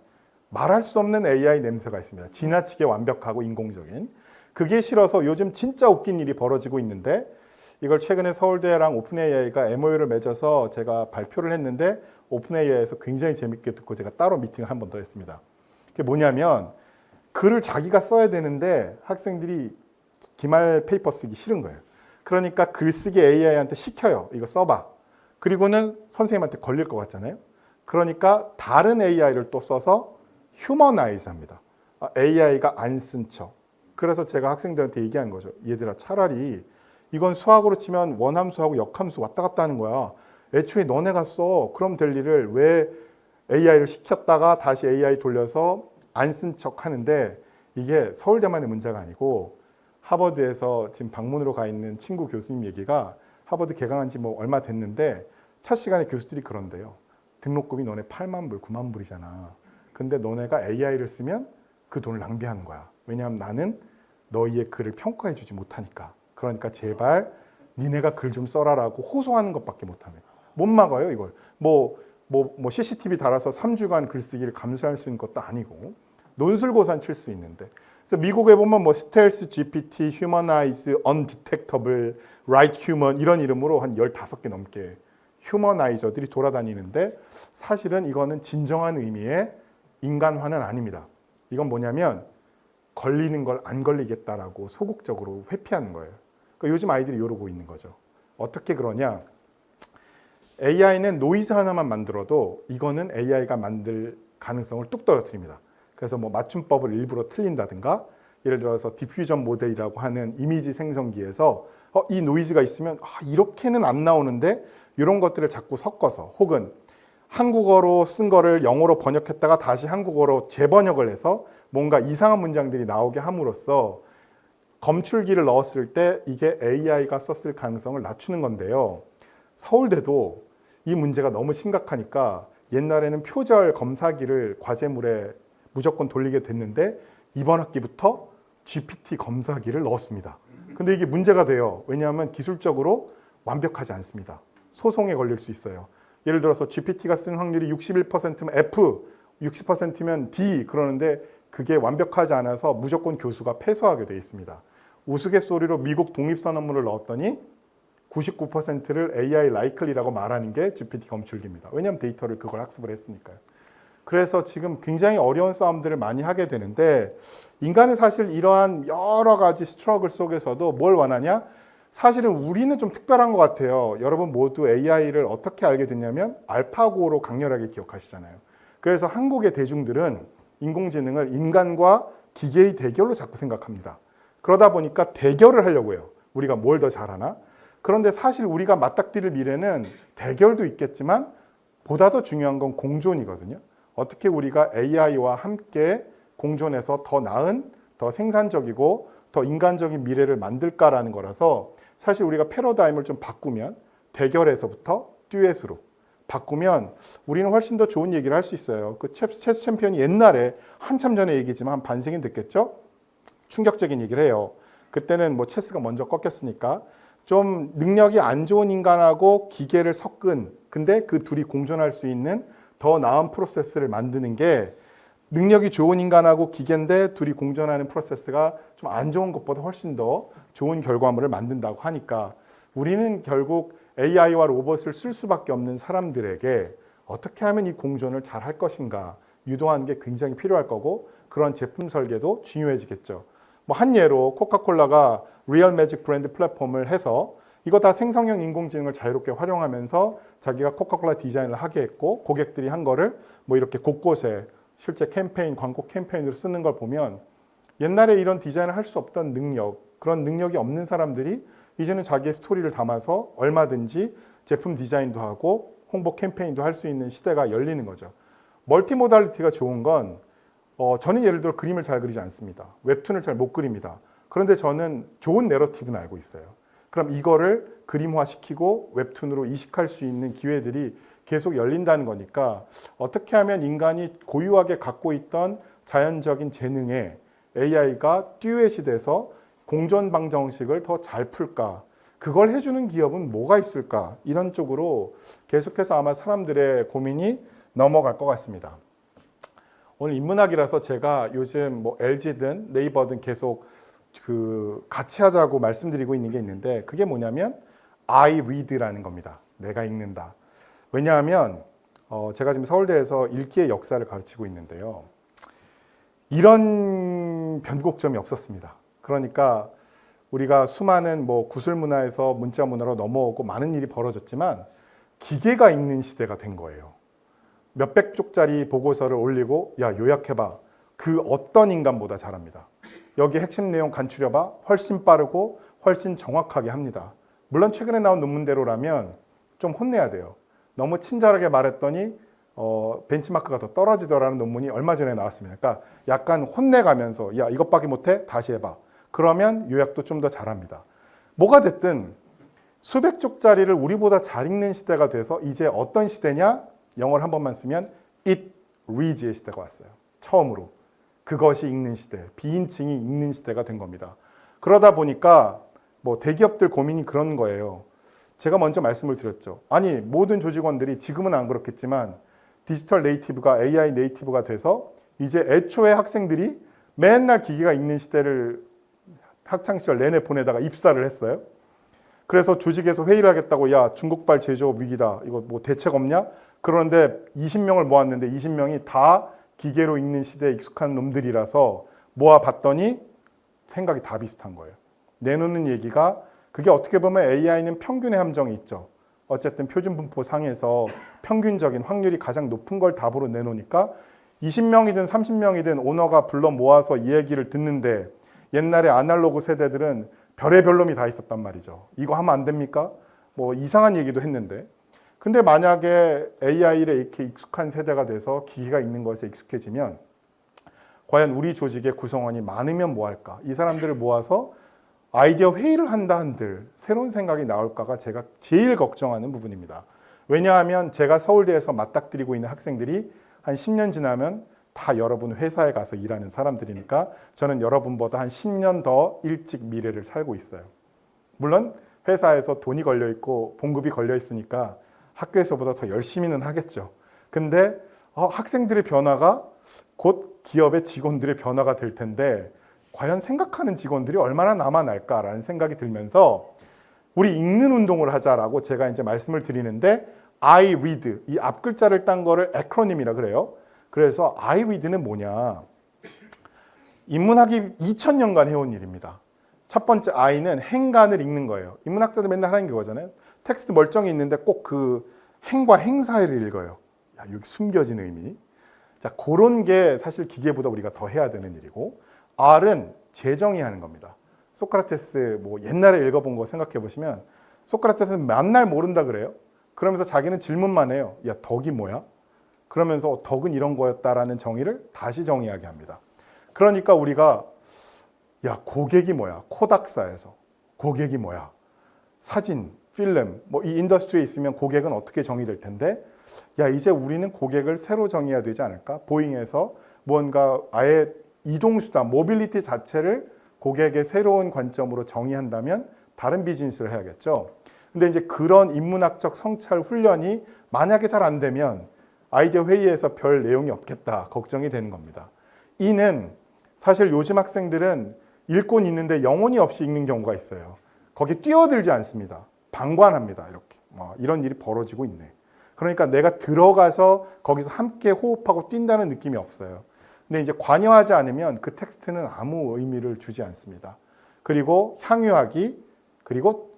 말할 수 없는 AI 냄새가 있습니다. 지나치게 완벽하고 인공적인. 그게 싫어서 요즘 진짜 웃긴 일이 벌어지고 있는데 이걸 최근에 서울대랑 오픈AI가 MOU를 맺어서 제가 발표를 했는데 오픈AI에서 굉장히 재밌게 듣고 제가 따로 미팅을 한 번 더 했습니다. 그게 뭐냐면 글을 자기가 써야 되는데 학생들이 기말 페이퍼 쓰기 싫은 거예요. 그러니까 글쓰기 AI한테 시켜요. 이거 써봐. 그리고는 선생님한테 걸릴 것 같잖아요. 그러니까 다른 AI를 또 써서 휴머나이즈 합니다. AI가 안 쓴 척. 그래서 제가 학생들한테 얘기한 거죠. 얘들아 차라리 이건 수학으로 치면 원함수하고 역함수 왔다 갔다 하는 거야. 애초에 너네가 써. 그럼 될 일을 왜 AI를 시켰다가 다시 AI 돌려서 안 쓴 척 하는데 이게 서울대만의 문제가 아니고 하버드에서 지금 방문으로 가 있는 친구 교수님 얘기가 하버드 개강한 지 얼마 됐는데 첫 시간에 교수들이 그런데요. 등록금이 너네 8만 불, 9만 불이잖아. 근데 너네가 AI를 쓰면 그 돈을 낭비하는 거야. 왜냐하면 나는 너희의 글을 평가해 주지 못하니까. 그러니까 제발 니네가 글 좀 써라라고 호소하는 것밖에 못하네. 못 막아요 이걸. CCTV 달아서 3주간 글쓰기를 감수할 수 있는 것도 아니고 논술고사 칠 수 있는데. 그래서 미국에 보면 스텔스 GPT, 휴머나이즈, 언디텍터블, 라이트 휴먼 이런 이름으로 한 15개 넘게 휴머나이저들이 돌아다니는데 사실은 이거는 진정한 의미의 인간화는 아닙니다. 이건 뭐냐면 걸리는 걸 안 걸리겠다라고 소극적으로 회피하는 거예요. 그러니까 요즘 아이들이 이러고 있는 거죠. 어떻게 그러냐? AI는 노이즈 하나만 만들어도 이거는 AI가 만들 가능성을 뚝 떨어뜨립니다. 그래서 뭐 맞춤법을 일부러 틀린다든가, 예를 들어서 디퓨전 모델이라고 하는 이미지 생성기에서 이 노이즈가 있으면 이렇게는 안 나오는데, 이런 것들을 자꾸 섞어서, 혹은 한국어로 쓴 거를 영어로 번역했다가 다시 한국어로 재번역을 해서 뭔가 이상한 문장들이 나오게 함으로써 검출기를 넣었을 때 이게 AI가 썼을 가능성을 낮추는 건데요. 서울대도 이 문제가 너무 심각하니까 옛날에는 표절 검사기를 과제물에 무조건 돌리게 됐는데 이번 학기부터 GPT 검사기를 넣었습니다. 근데 이게 문제가 돼요. 왜냐하면 기술적으로 완벽하지 않습니다. 소송에 걸릴 수 있어요. 예를 들어서 GPT가 쓰는 확률이 61%면 F, 60%면 D 그러는데 그게 완벽하지 않아서 무조건 교수가 패소하게 돼 있습니다. 우스갯소리로 미국 독립선언문을 넣었더니 99%를 AI likely라고 말하는 게 GPT 검출기입니다. 왜냐하면 데이터를 그걸 학습을 했으니까요. 그래서 지금 굉장히 어려운 싸움들을 많이 하게 되는데, 인간은 사실 이러한 여러 가지 스트러글 속에서도 뭘 원하냐? 사실은 우리는 좀 특별한 것 같아요. 여러분 모두 AI를 어떻게 알게 됐냐면 알파고로 강렬하게 기억하시잖아요. 그래서 한국의 대중들은 인공지능을 인간과 기계의 대결로 자꾸 생각합니다. 그러다 보니까 대결을 하려고 해요. 우리가 뭘 더 잘하나? 그런데 사실 우리가 맞닥뜨릴 미래는 대결도 있겠지만 보다 더 중요한 건 공존이거든요. 어떻게 우리가 AI와 함께 공존해서 더 나은, 더 생산적이고 더 인간적인 미래를 만들까라는 거라서, 사실 우리가 패러다임을 좀 바꾸면, 대결에서부터 듀엣으로 바꾸면 우리는 훨씬 더 좋은 얘기를 할 수 있어요. 그 체스 챔피언이 옛날에 한참 전에 얘기지만 한 반세기 됐겠죠? 충격적인 얘기를 해요. 그때는 뭐 체스가 먼저 꺾였으니까 좀 능력이 안 좋은 인간하고 기계를 섞은, 근데 그 둘이 공존할 수 있는 더 나은 프로세스를 만드는 게, 능력이 좋은 인간하고 기계인데 둘이 공존하는 프로세스가 좀 안 좋은 것보다 훨씬 더 좋은 결과물을 만든다고 하니까, 우리는 결국 AI와 로봇을 쓸 수밖에 없는 사람들에게 어떻게 하면 이 공존을 잘 할 것인가 유도하는 게 굉장히 필요할 거고, 그런 제품 설계도 중요해지겠죠. 뭐 한 예로 코카콜라가 리얼 매직 브랜드 플랫폼을 해서 이거 다 생성형 인공지능을 자유롭게 활용하면서 자기가 코카콜라 디자인을 하게 했고, 고객들이 한 거를 뭐 이렇게 곳곳에 실제 캠페인, 광고 캠페인으로 쓰는 걸 보면, 옛날에 이런 디자인을 할 수 없던 능력, 그런 능력이 없는 사람들이 이제는 자기의 스토리를 담아서 얼마든지 제품 디자인도 하고 홍보 캠페인도 할 수 있는 시대가 열리는 거죠. 멀티모달리티가 좋은 건, 저는 예를 들어 그림을 잘 그리지 않습니다. 웹툰을 잘 못 그립니다. 그런데 저는 좋은 내러티브는 알고 있어요. 그럼 이거를 그림화시키고 웹툰으로 이식할 수 있는 기회들이 계속 열린다는 거니까, 어떻게 하면 인간이 고유하게 갖고 있던 자연적인 재능에 AI가 듀엣이 돼서 공존 방정식을 더 잘 풀까? 그걸 해주는 기업은 뭐가 있을까? 이런 쪽으로 계속해서 아마 사람들의 고민이 넘어갈 것 같습니다. 오늘 인문학이라서 제가 요즘 뭐 LG든 네이버든 계속 같이 하자고 말씀드리고 있는 게 있는데, 그게 뭐냐면 I read라는 겁니다. 내가 읽는다. 왜냐하면 제가 지금 서울대에서 읽기의 역사를 가르치고 있는데요. 이런 변곡점이 없었습니다. 그러니까 우리가 수많은 뭐 구술 문화에서 문자 문화로 넘어오고 많은 일이 벌어졌지만, 기계가 읽는 시대가 된 거예요. 몇백 쪽짜리 보고서를 올리고 야 요약해봐. 그 어떤 인간보다 잘합니다. 여기 핵심 내용 간추려봐. 훨씬 빠르고 훨씬 정확하게 합니다. 물론 최근에 나온 논문대로라면 좀 혼내야 돼요. 너무 친절하게 말했더니 벤치마크가 더 떨어지더라는 논문이 얼마 전에 나왔습니다. 그러니까 약간 혼내가면서 야 이것밖에 못해? 다시 해봐. 그러면 요약도 좀 더 잘합니다. 뭐가 됐든 수백 쪽짜리를 우리보다 잘 읽는 시대가 돼서, 이제 어떤 시대냐? 영어를 한 번만 쓰면 it reads의 시대가 왔어요. 처음으로. 그것이 읽는 시대, 비인칭이 읽는 시대가 된 겁니다. 그러다 보니까 뭐 대기업들 고민이 그런 거예요. 제가 먼저 말씀을 드렸죠. 아니 모든 조직원들이, 지금은 안 그렇겠지만 디지털 네이티브가 AI 네이티브가 돼서 이제 애초에 학생들이 맨날 기계가 읽는 시대를 학창시절 내내 보내다가 입사를 했어요. 그래서 조직에서 회의를 하겠다고, 야 중국발 제조업 위기다, 이거 뭐 대책 없냐? 그런데 20명을 모았는데 20명이 다 기계로 읽는 시대에 익숙한 놈들이라서 모아봤더니 생각이 다 비슷한 거예요. 내놓는 얘기가, 그게 어떻게 보면 AI는 평균의 함정이 있죠. 어쨌든 표준분포 상에서 평균적인 확률이 가장 높은 걸 답으로 내놓으니까 20명이든 30명이든 오너가 불러 모아서 이 얘기를 듣는데 옛날에 아날로그 세대들은 별의별 놈이 다 있었단 말이죠. 이거 하면 안 됩니까? 뭐 이상한 얘기도 했는데. 근데 만약에 AI에 이렇게 익숙한 세대가 돼서 기기가 있는 것에 익숙해지면 과연 우리 조직의 구성원이 많으면 뭐 할까? 이 사람들을 모아서 아이디어 회의를 한다 한들 새로운 생각이 나올까가 제가 제일 걱정하는 부분입니다. 왜냐하면 제가 서울대에서 맞닥뜨리고 있는 학생들이 한 10년 지나면 다 여러분 회사에 가서 일하는 사람들이니까 저는 여러분보다 한 10년 더 일찍 미래를 살고 있어요. 물론 회사에서 돈이 걸려 있고 봉급이 걸려 있으니까 학교에서보다 더 열심히는 하겠죠. 근데 학생들의 변화가 곧 기업의 직원들의 변화가 될 텐데 과연 생각하는 직원들이 얼마나 남아날까라는 생각이 들면서 우리 읽는 운동을 하자라고 제가 이제 말씀을 드리는데 I read 이 앞 글자를 딴 거를 에크로님이라 그래요. 그래서 I read는 뭐냐? 인문학이 2000년간 해온 일입니다. 첫 번째 I는 행간을 읽는 거예요. 인문학자들 맨날 하는 게 그거잖아요. 텍스트 멀쩡히 있는데 꼭 그 행과 행사를 읽어요. 야, 여기 숨겨진 의미. 자, 그런 게 사실 기계보다 우리가 더 해야 되는 일이고 R은 재정의하는 겁니다. 소크라테스 뭐 옛날에 읽어본 거 생각해 보시면 소크라테스는 맨날 모른다 그래요. 그러면서 자기는 질문만 해요. 야, 덕이 뭐야? 그러면서 덕은 이런 거였다라는 정의를 다시 정의하게 합니다. 그러니까 우리가 야, 고객이 뭐야? 코닥사에서 고객이 뭐야? 사진, 필름, 뭐 이 인더스트리에 있으면 고객은 어떻게 정의될 텐데 야, 이제 우리는 고객을 새로 정의해야 되지 않을까? 보잉에서 뭔가 아예 이동수단, 모빌리티 자체를 고객의 새로운 관점으로 정의한다면 다른 비즈니스를 해야겠죠. 근데 이제 그런 인문학적 성찰 훈련이 만약에 잘 안 되면 아이디어 회의에서 별 내용이 없겠다 걱정이 되는 겁니다. 이는 사실 요즘 학생들은 읽고는 있는데 영혼이 없이 읽는 경우가 있어요. 거기 뛰어들지 않습니다. 방관합니다. 이렇게 이런 일이 벌어지고 있네. 그러니까 내가 들어가서 거기서 함께 호흡하고 뛴다는 느낌이 없어요. 근데 이제 관여하지 않으면 그 텍스트는 아무 의미를 주지 않습니다. 그리고 향유하기, 그리고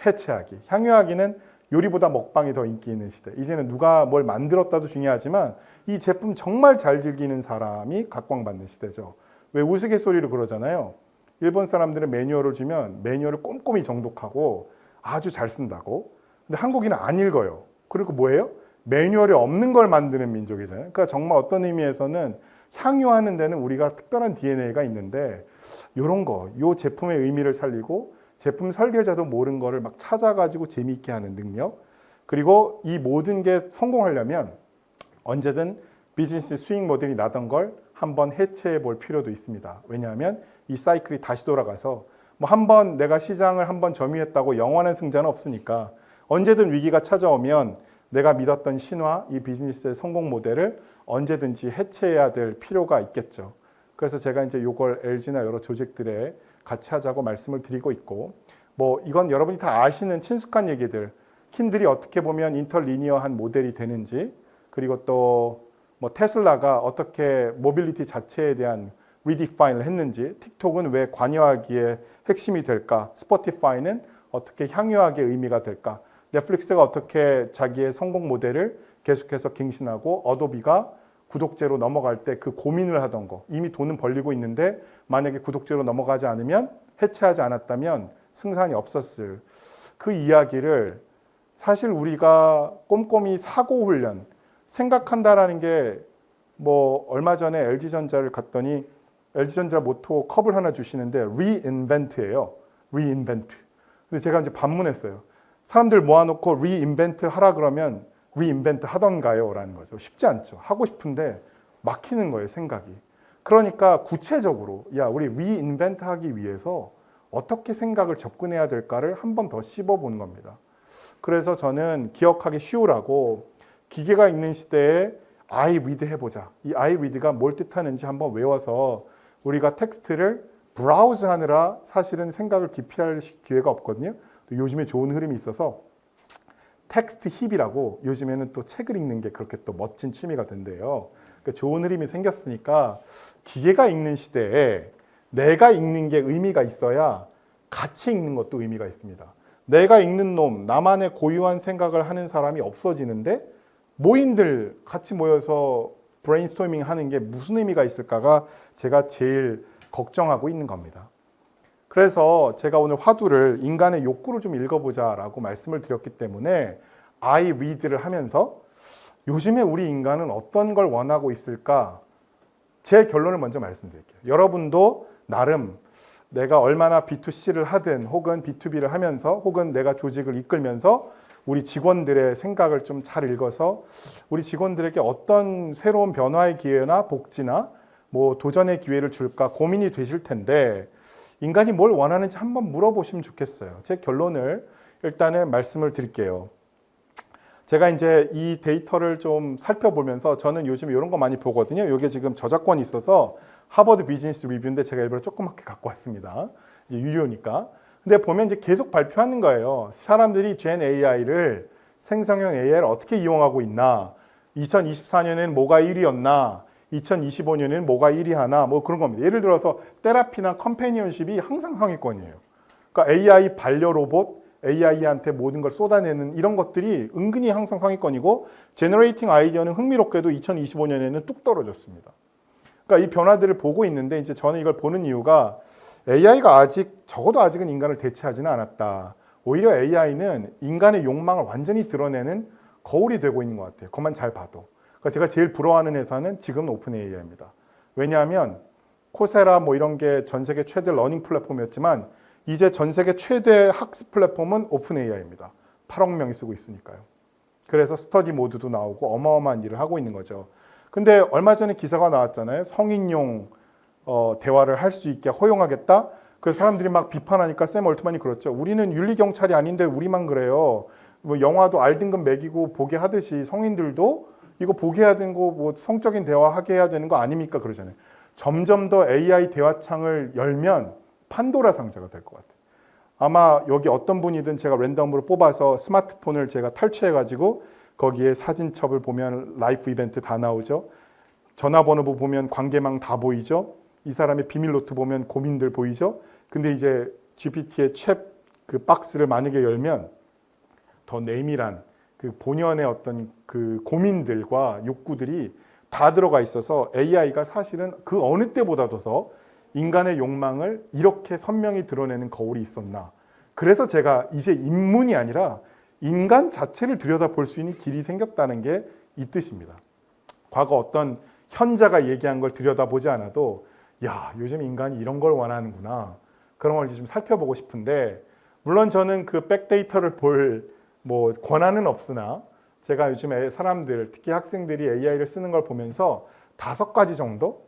해체하기. 향유하기는 요리보다 먹방이 더 인기 있는 시대. 이제는 누가 뭘 만들었다도 중요하지만 이 제품 정말 잘 즐기는 사람이 각광받는 시대죠. 왜 우스갯소리로 그러잖아요. 일본 사람들은 매뉴얼을 주면 매뉴얼을 꼼꼼히 정독하고 아주 잘 쓴다고. 근데 한국인은 안 읽어요. 그리고 뭐예요? 매뉴얼이 없는 걸 만드는 민족이잖아요. 그러니까 정말 어떤 의미에서는 향유하는 데는 우리가 특별한 DNA가 있는데 이런 거, 이 제품의 의미를 살리고 제품 설계자도 모르는 거를 막 찾아가지고 재미있게 하는 능력, 그리고 이 모든 게 성공하려면 언제든 비즈니스 수익 모델이 나던 걸 한번 해체해 볼 필요도 있습니다. 왜냐하면 이 사이클이 다시 돌아가서 뭐 한번 내가 시장을 한번 점유했다고 영원한 승자는 없으니까 언제든 위기가 찾아오면 내가 믿었던 신화, 이 비즈니스의 성공 모델을 언제든지 해체해야 될 필요가 있겠죠. 그래서 제가 이제 이걸 LG나 여러 조직들에 같이 하자고 말씀을 드리고 있고, 뭐 이건 여러분이 다 아시는 친숙한 얘기들, 킨들이 어떻게 보면 인터리니어한 모델이 되는지, 그리고 또 뭐 테슬라가 어떻게 모빌리티 자체에 대한 리디파인을 했는지, 틱톡은 왜 관여하기에 핵심이 될까, 스포티파이는 어떻게 향유하기의 의미가 될까, 넷플릭스가 어떻게 자기의 성공 모델을 계속해서 갱신하고, 어도비가 구독제로 넘어갈 때 그 고민을 하던 거, 이미 돈은 벌리고 있는데 만약에 구독제로 넘어가지 않으면, 해체하지 않았다면 승산이 없었을 그 이야기를 사실 우리가 꼼꼼히 사고 훈련, 생각한다라는 게 뭐 얼마 전에 LG전자를 갔더니 LG전자 모토 컵을 하나 주시는데 reinvent예요. reinvent. 근데 제가 이제 반문했어요. 사람들 모아놓고 reinvent 하라 그러면 reinvent 하던가요? 라는 거죠. 쉽지 않죠. 하고 싶은데 막히는 거예요, 생각이. 그러니까 구체적으로 야, 우리 reinvent 하기 위해서 어떻게 생각을 접근해야 될까를 한 번 더 씹어보는 겁니다. 그래서 저는 기억하기 쉬우라고 기계가 있는 시대에 I read 해보자. 이 I read가 뭘 뜻하는지 한번 외워서 우리가 텍스트를 브라우즈 하느라 사실은 생각을 깊이 할 기회가 없거든요. 요즘에 좋은 흐름이 있어서 텍스트 힙이라고 요즘에는 또 책을 읽는 게 그렇게 또 멋진 취미가 된대요. 그러니까 좋은 흐름이 생겼으니까 기계가 읽는 시대에 내가 읽는 게 의미가 있어야 같이 읽는 것도 의미가 있습니다. 내가 읽는 놈, 나만의 고유한 생각을 하는 사람이 없어지는데 모인들 같이 모여서 브레인스토밍 하는 게 무슨 의미가 있을까가 제가 제일 걱정하고 있는 겁니다. 그래서 제가 오늘 화두를 인간의 욕구를 좀 읽어보자라고 말씀을 드렸기 때문에 I read를 하면서 요즘에 우리 인간은 어떤 걸 원하고 있을까? 제 결론을 먼저 말씀드릴게요. 여러분도 나름 내가 얼마나 B2C를 하든 혹은 B2B를 하면서 혹은 내가 조직을 이끌면서 우리 직원들의 생각을 좀 잘 읽어서 우리 직원들에게 어떤 새로운 변화의 기회나 복지나 뭐 도전의 기회를 줄까 고민이 되실 텐데 인간이 뭘 원하는지 한번 물어보시면 좋겠어요. 제 결론을 일단은 말씀을 드릴게요. 제가 이제 이 데이터를 좀 살펴보면서 저는 요즘 이런 거 많이 보거든요. 이게 지금 저작권이 있어서 하버드 비즈니스 리뷰인데 제가 일부러 조그맣게 갖고 왔습니다. 이제 유료니까. 근데 보면 이제 계속 발표하는 거예요. 사람들이 젠 AI를 생성형 AI를 어떻게 이용하고 있나? 2024년에는 뭐가 1위였나? 2025년에는 뭐가 1위 하나? 뭐 그런 겁니다. 예를 들어서 테라피나 컴패니언십이 항상 상위권이에요. 그러니까 AI 반려 로봇, AI한테 모든 걸 쏟아내는 이런 것들이 은근히 항상 상위권이고 제너레이팅 아이디어는 흥미롭게도 2025년에는 뚝 떨어졌습니다. 그러니까 이 변화들을 보고 있는데 이제 저는 이걸 보는 이유가 AI가 적어도 아직은 인간을 대체하지는 않았다. 오히려 AI는 인간의 욕망을 완전히 드러내는 거울이 되고 있는 것 같아요. 그것만 잘 봐도. 그러니까 제가 제일 부러워하는 회사는 지금 오픈 AI입니다. 왜냐하면 코세라 뭐 이런 게 전 세계 최대 러닝 플랫폼이었지만 이제 전 세계 최대 학습 플랫폼은 오픈 AI입니다. 8억 명이 쓰고 있으니까요. 그래서 스터디 모드도 나오고 어마어마한 일을 하고 있는 거죠. 근데 얼마 전에 기사가 나왔잖아요. 성인용 대화를 할 수 있게 허용하겠다. 그래서 사람들이 막 비판하니까 샘 올트만이 그렇죠. 우리는 윤리경찰이 아닌데 우리만 그래요. 뭐 영화도 알등급 매기고 보게 하듯이 성인들도 이거 보게 해야 되는 거 뭐 성적인 대화 하게 해야 되는 거 아닙니까? 그러잖아요. 점점 더 AI 대화창을 열면 판도라 상자가 될 것 같아요. 아마 여기 어떤 분이든 제가 랜덤으로 뽑아서 스마트폰을 제가 탈취해가지고 거기에 사진첩을 보면 라이프 이벤트 다 나오죠. 전화번호 보면 관계망 다 보이죠. 이 사람의 비밀 노트 보면 고민들 보이죠. 근데 이제 GPT의 챗 그 박스를 만약에 열면 더 내밀한 그 본연의 어떤 그 고민들과 욕구들이 다 들어가 있어서 AI가 사실은 그 어느 때보다도 더 인간의 욕망을 이렇게 선명히 드러내는 거울이 있었나. 그래서 제가 이제 인문이 아니라 인간 자체를 들여다볼 수 있는 길이 생겼다는 게 이 뜻입니다. 과거 어떤 현자가 얘기한 걸 들여다보지 않아도 야, 요즘 인간이 이런 걸 원하는구나. 그런 걸 좀 살펴보고 싶은데 물론 저는 그 백데이터를 볼 뭐 권한은 없으나 제가 요즘 사람들, 특히 학생들이 AI를 쓰는 걸 보면서 5가지 정도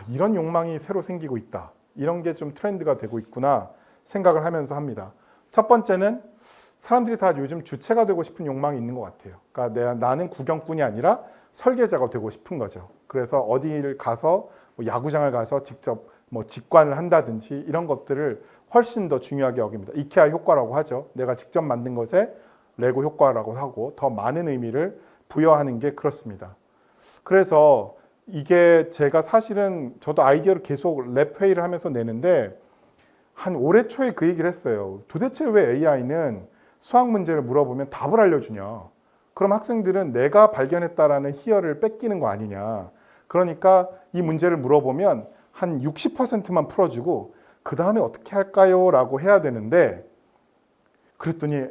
이런 욕망이 새로 생기고 있다. 이런 게 좀 트렌드가 되고 있구나 생각을 하면서 합니다. 첫 번째는 사람들이 다 요즘 주체가 되고 싶은 욕망이 있는 것 같아요. 그러니까 나는 구경꾼이 아니라 설계자가 되고 싶은 거죠. 그래서 어디를 가서 뭐 야구장을 가서 직접 뭐 직관을 한다든지 이런 것들을 훨씬 더 중요하게 여깁니다. 이케아 효과라고 하죠. 내가 직접 만든 것에 레고 효과라고 하고 더 많은 의미를 부여하는 게 그렇습니다. 그래서 이게 제가 사실은 저도 아이디어를 계속 랩 회의를 하면서 내는데 한 올해 초에 그 얘기를 했어요. 도대체 왜 AI는 수학 문제를 물어보면 답을 알려주냐. 그럼 학생들은 내가 발견했다라는 희열을 뺏기는 거 아니냐. 그러니까 이 문제를 물어보면 한 60%만 풀어주고 그 다음에 어떻게 할까요? 라고 해야 되는데 그랬더니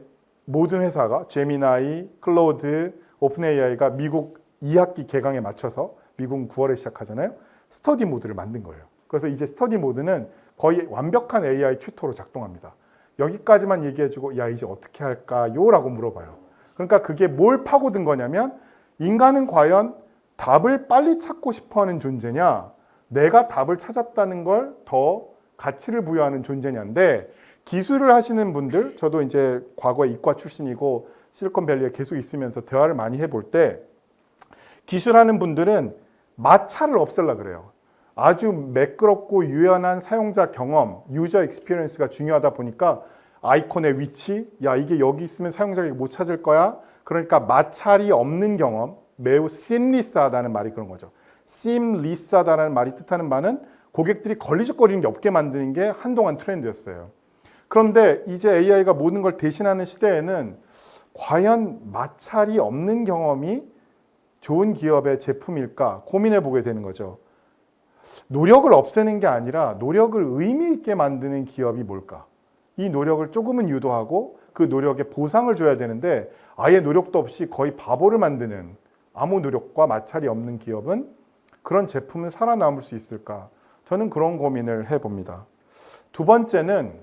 모든 회사가 제미나이, 클로드, 오픈 AI가 미국 2학기 개강에 맞춰서 미국은 9월에 시작하잖아요. 스터디 모드를 만든 거예요. 그래서 이제 스터디 모드는 거의 완벽한 AI 튜터로 작동합니다. 여기까지만 얘기해주고 야 이제 어떻게 할까요? 라고 물어봐요. 그러니까 그게 뭘 파고든 거냐면 인간은 과연 답을 빨리 찾고 싶어하는 존재냐 내가 답을 찾았다는 걸 더 가치를 부여하는 존재냐인데 기술을 하시는 분들 저도 이제 과거에 이과 출신이고 실리콘밸리에 계속 있으면서 대화를 많이 해볼 때 기술하는 분들은 마찰을 없애려고 그래요. 아주 매끄럽고 유연한 사용자 경험, 유저 익스피리언스가 중요하다 보니까 아이콘의 위치, 야 이게 여기 있으면 사용자가 못 찾을 거야. 그러니까 마찰이 없는 경험, 매우 seamless하다는 말이 그런 거죠. seamless하다는 말이 뜻하는 바는 고객들이 걸리적거리는 게 없게 만드는 게 한동안 트렌드였어요. 그런데 이제 AI가 모든 걸 대신하는 시대에는 과연 마찰이 없는 경험이 좋은 기업의 제품일까 고민해 보게 되는 거죠. 노력을 없애는 게 아니라 노력을 의미 있게 만드는 기업이 뭘까? 이 노력을 조금은 유도하고 그 노력에 보상을 줘야 되는데 아예 노력도 없이 거의 바보를 만드는 아무 노력과 마찰이 없는 기업은 그런 제품은 살아남을 수 있을까? 저는 그런 고민을 해봅니다. 두 번째는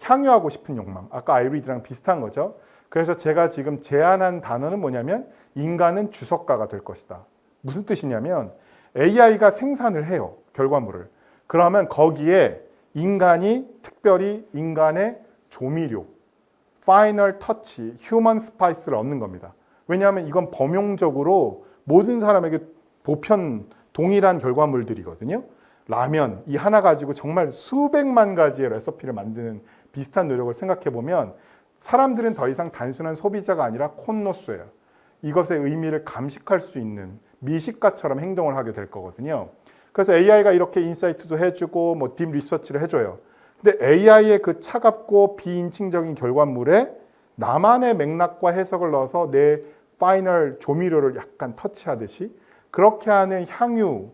향유하고 싶은 욕망. 아까 아이리드랑 비슷한 거죠. 그래서 제가 지금 제안한 단어는 뭐냐면 인간은 주석가가 될 것이다. 무슨 뜻이냐면 AI가 생산을 해요. 결과물을. 그러면 거기에 인간이 특별히 인간의 조미료, 파이널 터치, 휴먼 스파이스를 얻는 겁니다. 왜냐하면 이건 범용적으로 모든 사람에게 보편 동일한 결과물들이거든요. 라면 이 하나 가지고 정말 수백만 가지의 레시피를 만드는 비슷한 노력을 생각해 보면 사람들은 더 이상 단순한 소비자가 아니라 콘노스예요. 이것의 의미를 감식할 수 있는 미식가처럼 행동을 하게 될 거거든요. 그래서 AI가 이렇게 인사이트도 해주고 뭐 딥 리서치를 해줘요. 근데 AI의 그 차갑고 비인칭적인 결과물에 나만의 맥락과 해석을 넣어서 내 파이널 조미료를 약간 터치하듯이 그렇게 하는 향유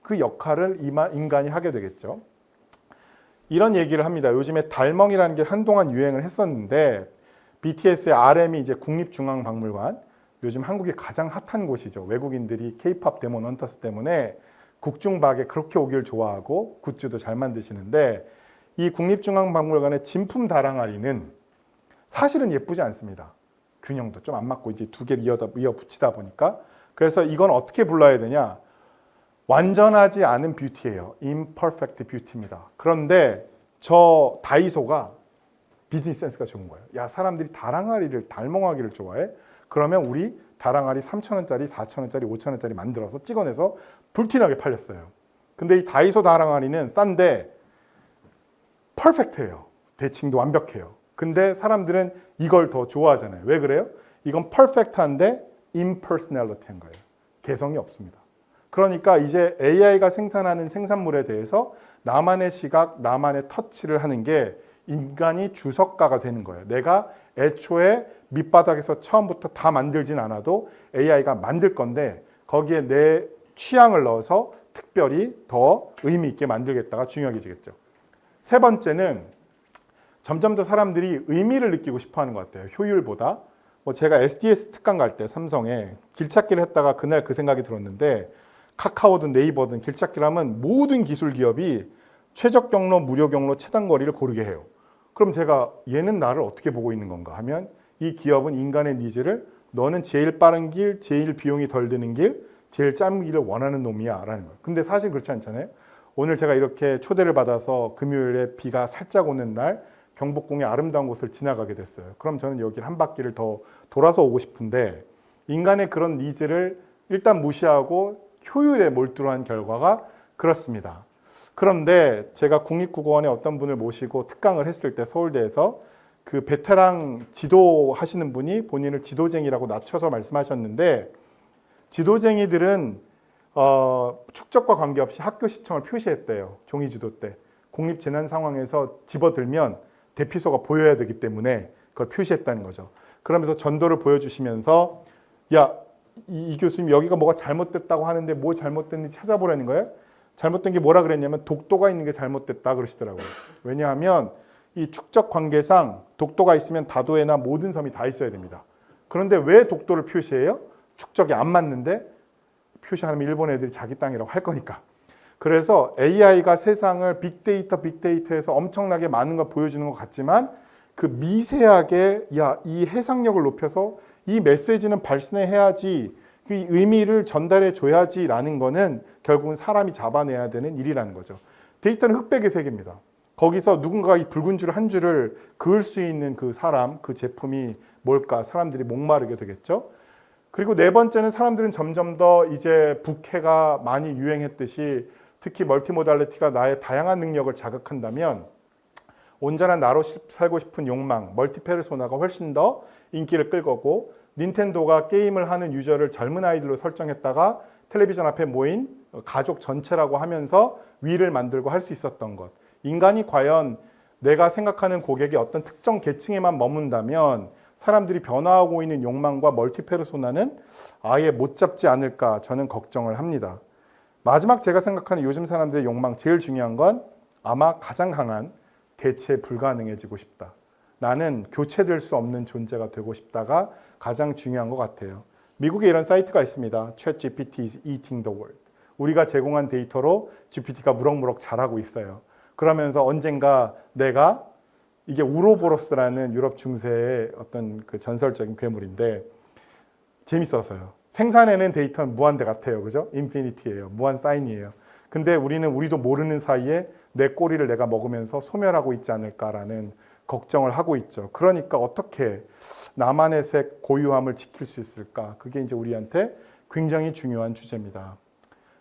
그 역할을 인간이 하게 되겠죠. 이런 얘기를 합니다. 요즘에 달멍이라는 게 한동안 유행을 했었는데 BTS의 RM이 이제 국립중앙박물관 요즘 한국이 가장 핫한 곳이죠. 외국인들이 K-팝 데몬 헌터스 때문에 국중박에 그렇게 오길 좋아하고 굿즈도 잘 만드시는데 이 국립중앙박물관의 진품 다랑아리는 사실은 예쁘지 않습니다. 균형도 좀 안 맞고 이제 두 개를 이어 붙이다 보니까 그래서 이건 어떻게 불러야 되냐? 완전하지 않은 뷰티예요. imperfect beauty입니다. 그런데 저 다이소가 비즈니스 센스가 좋은 거예요. 야, 사람들이 다랑아리를 달멍하기를 좋아해? 그러면 우리 다랑아리 3,000원짜리, 4,000원짜리, 5,000원짜리 만들어서 찍어내서 불티나게 팔렸어요. 근데 이 다이소 다랑아리는 싼데 퍼펙트해요. 대칭도 완벽해요. 근데 사람들은 이걸 더 좋아하잖아요. 왜 그래요? 이건 퍼펙트한데 impersonality한 거예요. 개성이 없습니다. 그러니까 이제 AI가 생산하는 생산물에 대해서 나만의 시각, 나만의 터치를 하는 게 인간이 주석가가 되는 거예요. 내가 애초에 밑바닥에서 처음부터 다 만들진 않아도 AI가 만들 건데 거기에 내 취향을 넣어서 특별히 더 의미 있게 만들겠다가 중요해지겠죠. 세 번째는 점점 더 사람들이 의미를 느끼고 싶어 하는 것 같아요. 효율보다. 제가 SDS 특강 갈 때 삼성에 길찾기를 했다가 그날 그 생각이 들었는데 카카오든 네이버든 길찾기를 하면 모든 기술 기업이 최적 경로, 무료 경로, 최단 거리를 고르게 해요. 그럼 제가 얘는 나를 어떻게 보고 있는 건가 하면 이 기업은 인간의 니즈를 너는 제일 빠른 길, 제일 비용이 덜 드는 길, 제일 짧은 길을 원하는 놈이야 라는 거예요. 근데 사실 그렇지 않잖아요. 오늘 제가 이렇게 초대를 받아서 금요일에 비가 살짝 오는 날 경복궁의 아름다운 곳을 지나가게 됐어요. 그럼 저는 여기 한 바퀴를 더 돌아서 오고 싶은데 인간의 그런 니즈를 일단 무시하고 효율에 몰두한 결과가 그렇습니다. 그런데 제가 국립국어원에 어떤 분을 모시고 특강을 했을 때 서울대에서 그 베테랑 지도하시는 분이 본인을 지도쟁이라고 낮춰서 말씀하셨는데 지도쟁이들은 축적과 관계없이 학교 시청을 표시했대요. 종이 지도 때. 국립재난 상황에서 집어들면 대피소가 보여야 되기 때문에 그걸 표시했다는 거죠. 그러면서 전도를 보여주시면서 야, 이 교수님 여기가 뭐가 잘못됐다고 하는데 뭐 잘못됐는지 찾아보라는 거예요. 잘못된 게 뭐라 그랬냐면 독도가 있는 게 잘못됐다 그러시더라고요. 왜냐하면 이 축적 관계상 독도가 있으면 다도해나 모든 섬이 다 있어야 됩니다. 그런데 왜 독도를 표시해요? 축적이 안 맞는데 표시하면 일본 애들이 자기 땅이라고 할 거니까. 그래서 AI가 세상을 빅데이터에서 엄청나게 많은 걸 보여주는 것 같지만 그 미세하게 야, 이 해상력을 높여서 이 메시지는 발신해야지 그 의미를 전달해 줘야지라는 거는 결국은 사람이 잡아내야 되는 일이라는 거죠. 데이터는 흑백의 세계입니다. 거기서 누군가가 이 붉은 줄 한 줄을 그을 수 있는 그 사람, 그 제품이 뭘까? 사람들이 목마르게 되겠죠. 그리고 네 번째는 사람들은 점점 더 이제 부캐가 많이 유행했듯이 특히 멀티모달리티가 나의 다양한 능력을 자극한다면 온전한 나로 살고 싶은 욕망, 멀티페르소나가 훨씬 더 인기를 끌 거고 닌텐도가 게임을 하는 유저를 젊은 아이들로 설정했다가 텔레비전 앞에 모인 가족 전체라고 하면서 위를 만들고 할 수 있었던 것. 인간이 과연 내가 생각하는 고객이 어떤 특정 계층에만 머문다면 사람들이 변화하고 있는 욕망과 멀티페르소나는 아예 못 잡지 않을까 저는 걱정을 합니다. 마지막 제가 생각하는 요즘 사람들의 욕망 제일 중요한 건 아마 가장 강한 대체 불가능해지고 싶다. 나는 교체될 수 없는 존재가 되고 싶다가 가장 중요한 것 같아요. 미국에 이런 사이트가 있습니다. ChatGPT is eating the world. 우리가 제공한 데이터로 GPT가 무럭무럭 자라고 있어요. 그러면서 언젠가 내가 이게 우로보로스라는 유럽 중세의 어떤 그 전설적인 괴물인데 재밌어서요. 생산해낸 데이터는 무한대 같아요. 그죠? 인피니티예요. 무한 사인이에요. 근데 우리도 모르는 사이에 내 꼬리를 내가 먹으면서 소멸하고 있지 않을까라는 걱정을 하고 있죠. 그러니까 어떻게 나만의 색 고유함을 지킬 수 있을까? 그게 이제 우리한테 굉장히 중요한 주제입니다.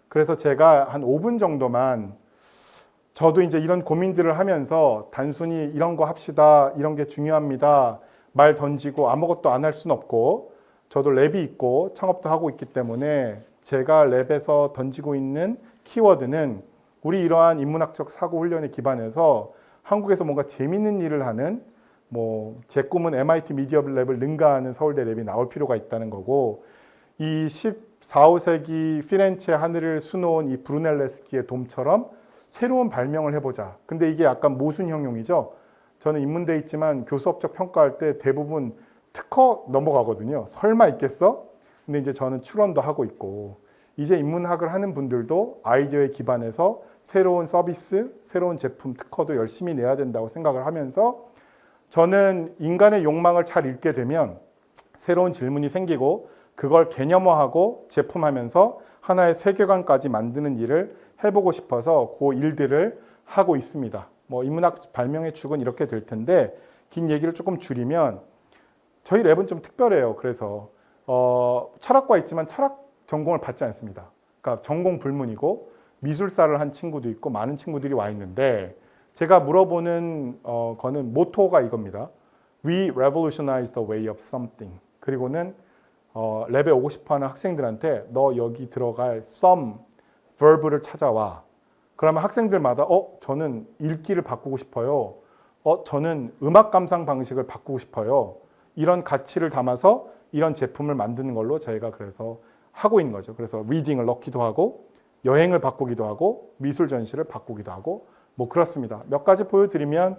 그래서 제가 한 5분 정도만 저도 이제 이런 고민들을 하면서 단순히 이런 거 합시다, 이런 게 중요합니다, 말 던지고 아무것도 안 할 수는 없고 저도 랩이 있고 창업도 하고 있기 때문에 제가 랩에서 던지고 있는 키워드는 우리 이러한 인문학적 사고 훈련에 기반해서 한국에서 뭔가 재밌는 일을 하는 제 꿈은 MIT 미디어 랩을 능가하는 서울대 랩이 나올 필요가 있다는 거고 이 14, 15세기 피렌체 하늘을 수놓은 이 브루넬레스키의 돔처럼 새로운 발명을 해보자. 근데 이게 약간 모순형용이죠. 저는 인문대에 있지만 교수업적 평가할 때 대부분 특허 넘어가거든요. 설마 있겠어? 근데 이제 저는 출원도 하고 있고 이제 인문학을 하는 분들도 아이디어에 기반해서 새로운 서비스, 새로운 제품, 특허도 열심히 내야 된다고 생각을 하면서 저는 인간의 욕망을 잘 읽게 되면 새로운 질문이 생기고 그걸 개념화하고 제품하면서 하나의 세계관까지 만드는 일을 해보고 싶어서 그 일들을 하고 있습니다. 인문학 발명의 축은 이렇게 될 텐데 긴 얘기를 조금 줄이면 저희 랩은 좀 특별해요. 그래서 철학과 있지만 철학 전공을 받지 않습니다. 그러니까 전공 불문이고 미술사를 한 친구도 있고 많은 친구들이 와 있는데 제가 물어보는 거는 모토가 이겁니다. We revolutionize the way of something. 그리고는 랩에 오고 싶어하는 학생들한테 너 여기 들어갈 some verb를 찾아와. 그러면 학생들마다 저는 읽기를 바꾸고 싶어요. 저는 음악 감상 방식을 바꾸고 싶어요. 이런 가치를 담아서 이런 제품을 만드는 걸로 저희가 그래서 하고 있는 거죠. 그래서 리딩을 넣기도 하고 여행을 바꾸기도 하고 미술 전시를 바꾸기도 하고 그렇습니다. 몇 가지 보여드리면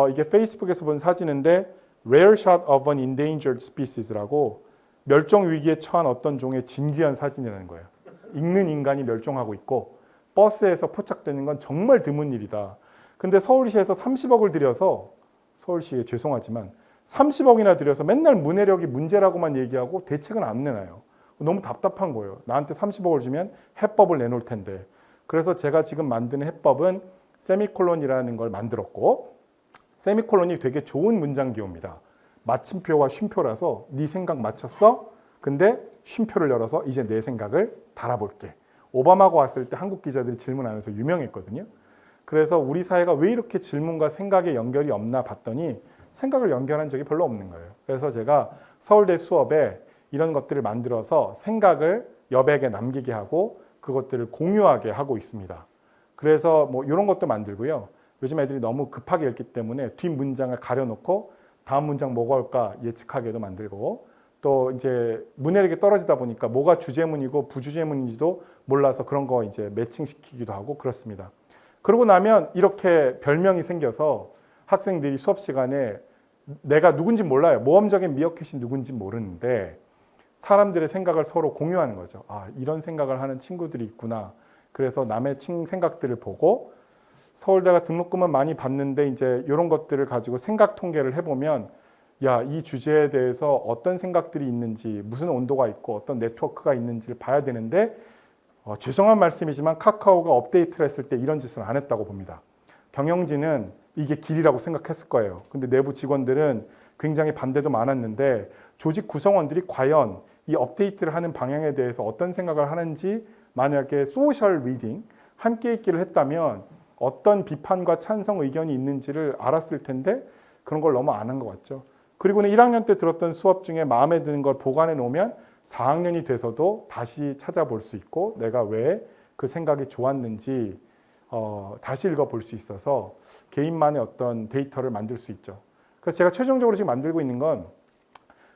이게 페이스북에서 본 사진인데 Rare Shot of an Endangered Species라고 멸종 위기에 처한 어떤 종의 진귀한 사진이라는 거예요. 읽는 인간이 멸종하고 있고 버스에서 포착되는 건 정말 드문 일이다. 근데 서울시에서 30억을 들여서 서울시에 죄송하지만 30억이나 들여서 맨날 문해력이 문제라고만 얘기하고 대책은 안 내놔요. 너무 답답한 거예요. 나한테 30억을 주면 해법을 내놓을 텐데. 그래서 제가 지금 만드는 해법은 세미콜론이라는 걸 만들었고 세미콜론이 되게 좋은 문장 기호입니다. 마침표와 쉼표라서 네 생각 맞췄어? 근데 쉼표를 열어서 이제 내 생각을 달아볼게. 오바마가 왔을 때 한국 기자들이 질문하면서 유명했거든요. 그래서 우리 사회가 왜 이렇게 질문과 생각의 연결이 없나 봤더니 생각을 연결한 적이 별로 없는 거예요. 그래서 제가 서울대 수업에 이런 것들을 만들어서 생각을 여백에 남기게 하고 그것들을 공유하게 하고 있습니다. 그래서 이런 것도 만들고요. 요즘 애들이 너무 급하게 읽기 때문에 뒷 문장을 가려놓고 다음 문장 뭐가 올까 예측하게도 만들고 또 이제 문해력이 떨어지다 보니까 뭐가 주제문이고 부주제문인지도 몰라서 그런 거 이제 매칭시키기도 하고 그렇습니다. 그러고 나면 이렇게 별명이 생겨서 학생들이 수업 시간에 내가 누군지 몰라요. 모험적인 미어캣이 누군지 모르는데 사람들의 생각을 서로 공유하는 거죠. 이런 생각을 하는 친구들이 있구나. 그래서 남의 생각들을 보고 서울대가 등록금은 많이 받는데 이제 이런 것들을 가지고 생각 통계를 해보면 이 주제에 대해서 어떤 생각들이 있는지 무슨 온도가 있고 어떤 네트워크가 있는지를 봐야 되는데 죄송한 말씀이지만 카카오가 업데이트를 했을 때 이런 짓을 안 했다고 봅니다. 경영진은 이게 길이라고 생각했을 거예요. 근데 내부 직원들은 굉장히 반대도 많았는데 조직 구성원들이 과연 이 업데이트를 하는 방향에 대해서 어떤 생각을 하는지 만약에 소셜 리딩 함께 있기를 했다면 어떤 비판과 찬성 의견이 있는지를 알았을 텐데 그런 걸 너무 안 한 것 같죠. 그리고는 1학년 때 들었던 수업 중에 마음에 드는 걸 보관해 놓으면 4학년이 돼서도 다시 찾아볼 수 있고 내가 왜 그 생각이 좋았는지 다시 읽어볼 수 있어서 개인만의 어떤 데이터를 만들 수 있죠. 그래서 제가 최종적으로 지금 만들고 있는 건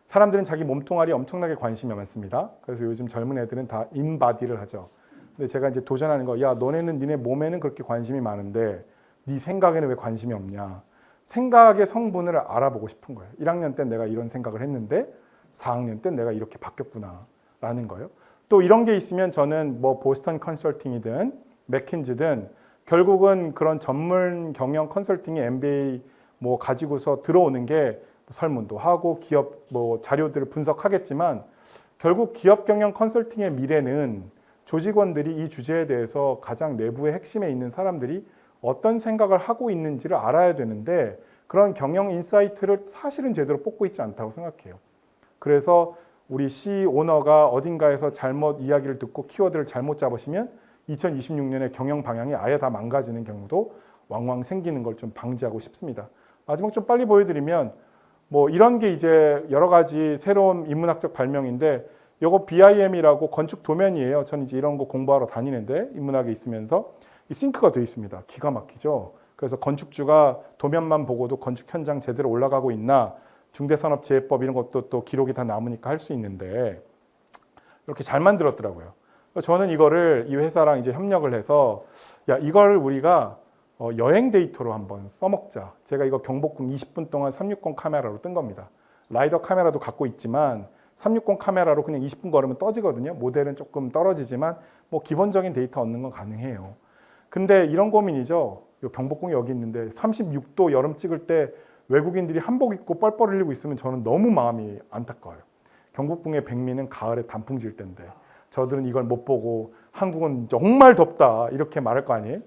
사람들은 자기 몸뚱아리에 엄청나게 관심이 많습니다. 그래서 요즘 젊은 애들은 다 인바디를 하죠. 근데 제가 이제 도전하는 거, 야, 너네는 니네 몸에는 그렇게 관심이 많은데 네 생각에는 왜 관심이 없냐. 생각의 성분을 알아보고 싶은 거예요. 1학년 때 내가 이런 생각을 했는데 4학년 때 내가 이렇게 바뀌었구나 라는 거예요. 또 이런 게 있으면 저는 뭐 보스턴 컨설팅이든 맥킨지든 결국은 그런 전문 경영 컨설팅의 MBA 뭐 가지고서 들어오는 게 설문도 하고 기업 뭐 자료들을 분석하겠지만 결국 기업 경영 컨설팅의 미래는 조직원들이 이 주제에 대해서 가장 내부의 핵심에 있는 사람들이 어떤 생각을 하고 있는지를 알아야 되는데 그런 경영 인사이트를 사실은 제대로 뽑고 있지 않다고 생각해요. 그래서 우리 C 오너가 어딘가에서 잘못 이야기를 듣고 키워드를 잘못 잡으시면 2026년에 경영 방향이 아예 다 망가지는 경우도 왕왕 생기는 걸 좀 방지하고 싶습니다. 마지막 좀 빨리 보여드리면 뭐 이런 게 이제 여러 가지 새로운 인문학적 발명인데 요거 BIM이라고 건축 도면이에요. 저는 이제 이런 거 공부하러 다니는데 인문학에 있으면서 이 싱크가 되어 있습니다. 기가 막히죠. 그래서 건축주가 도면만 보고도 건축 현장 제대로 올라가고 있나 중대산업재해법 이런 것도 또 기록이 다 남으니까 할 수 있는데 이렇게 잘 만들었더라고요. 저는 이거를 이 회사랑 이제 협력을 해서 야 이걸 우리가 여행 데이터로 한번 써먹자. 제가 이거 경복궁 20분 동안 360 카메라로 뜬 겁니다. 라이더 카메라도 갖고 있지만 360 카메라로 그냥 20분 걸으면 떠지거든요. 모델은 조금 떨어지지만 뭐 기본적인 데이터 얻는 건 가능해요. 근데 이런 고민이죠. 요 경복궁이 여기 있는데 36도 여름 찍을 때 외국인들이 한복 입고 뻘뻘 흘리고 있으면 저는 너무 마음이 안타까워요. 경복궁의 백미는 가을에 단풍 질 때인데 저들은 이걸 못 보고 한국은 정말 덥다 이렇게 말할 거 아니에요?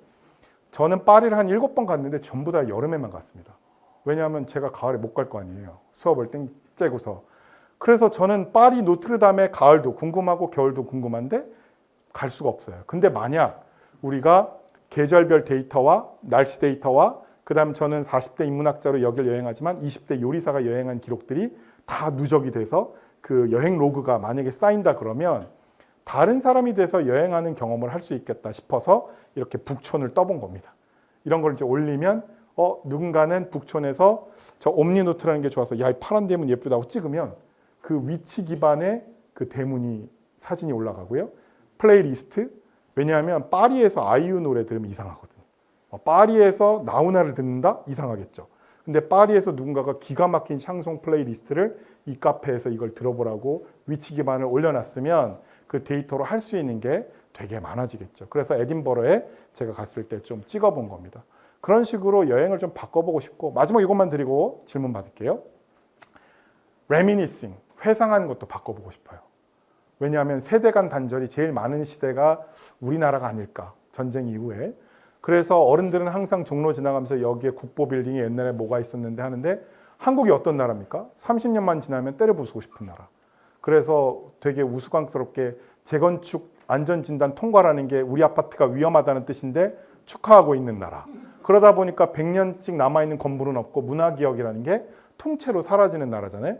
저는 파리를 한 7번 갔는데 전부 다 여름에만 갔습니다. 왜냐하면 제가 가을에 못 갈 거 아니에요. 수업을 째고서. 그래서 저는 파리 노트르담의 가을도 궁금하고 겨울도 궁금한데 갈 수가 없어요. 근데 만약 우리가 계절별 데이터와 날씨 데이터와 그 다음 저는 40대 인문학자로 여길 여행하지만 20대 요리사가 여행한 기록들이 다 누적이 돼서 그 여행 로그가 만약에 쌓인다 그러면 다른 사람이 돼서 여행하는 경험을 할 수 있겠다 싶어서 이렇게 북촌을 떠본 겁니다. 이런 걸 이제 올리면 누군가는 북촌에서 저 옴니노트라는 게 좋아서 야, 이 파란 대문 예쁘다고 찍으면 그 위치 기반의 그 대문이 사진이 올라가고요. 플레이리스트. 왜냐하면 파리에서 아이유 노래 들으면 이상하거든. 파리에서 나훈아를 듣는다? 이상하겠죠. 근데 파리에서 누군가가 기가 막힌 샹송 플레이리스트를 이 카페에서 이걸 들어보라고 위치 기반을 올려놨으면 그 데이터로 할 수 있는 게 되게 많아지겠죠. 그래서 에딘버러에 제가 갔을 때 좀 찍어본 겁니다. 그런 식으로 여행을 좀 바꿔보고 싶고 마지막 이것만 드리고 질문 받을게요. 레미니싱, 회상하는 것도 바꿔보고 싶어요. 왜냐하면 세대 간 단절이 제일 많은 시대가 우리나라가 아닐까, 전쟁 이후에. 그래서 어른들은 항상 종로 지나가면서 여기에 국보 빌딩이 옛날에 뭐가 있었는데 하는데 한국이 어떤 나라입니까? 30년만 지나면 때려 부수고 싶은 나라. 그래서 되게 우스꽝스럽게 재건축 안전진단 통과라는 게 우리 아파트가 위험하다는 뜻인데 축하하고 있는 나라. 그러다 보니까 100년씩 남아있는 건물은 없고 문화기억이라는 게 통째로 사라지는 나라잖아요.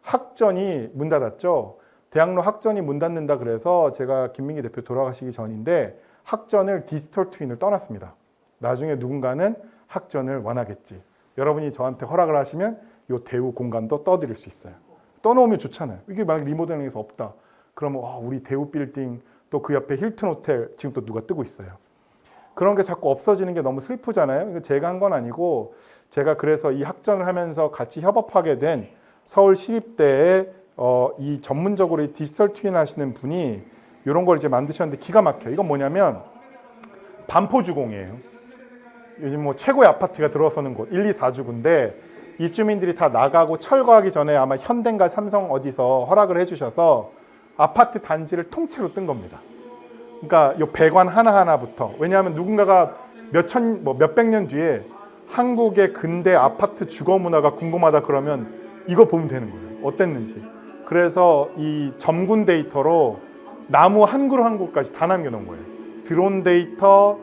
학전이 문 닫았죠. 대학로 학전이 문 닫는다 그래서 제가 김민기 대표 돌아가시기 전인데 학전을 디지털 트윈을 떠났습니다. 나중에 누군가는 학전을 원하겠지. 여러분이 저한테 허락을 하시면 이 대우 공간도 떠드릴 수 있어요. 떠놓으면 좋잖아요. 이게 만약 리모델링에서 없다. 그러면 우리 대우 빌딩 또 그 옆에 힐튼 호텔 지금 또 누가 뜨고 있어요. 그런 게 자꾸 없어지는 게 너무 슬프잖아요. 이거 제가 한 건 아니고 제가 그래서 이 학전을 하면서 같이 협업하게 된 서울시립대에 이 전문적으로 이 디지털 트윈 하시는 분이 이런 걸 이제 만드셨는데 기가 막혀요. 이건 뭐냐면 반포주공이에요. 요즘 뭐 최고의 아파트가 들어서는 곳 1, 2, 4주구인데 입주민들이 다 나가고 철거하기 전에 아마 현대인가 삼성 어디서 허락을 해주셔서 아파트 단지를 통째로 뜬 겁니다. 그러니까 이 배관 하나하나부터. 왜냐하면 누군가가 몇백 년 뒤에 한국의 근대 아파트 주거 문화가 궁금하다 그러면 이거 보면 되는 거예요. 어땠는지. 그래서 이 점군 데이터로 나무 한 그루 한 그루까지 다 남겨놓은 거예요. 드론 데이터,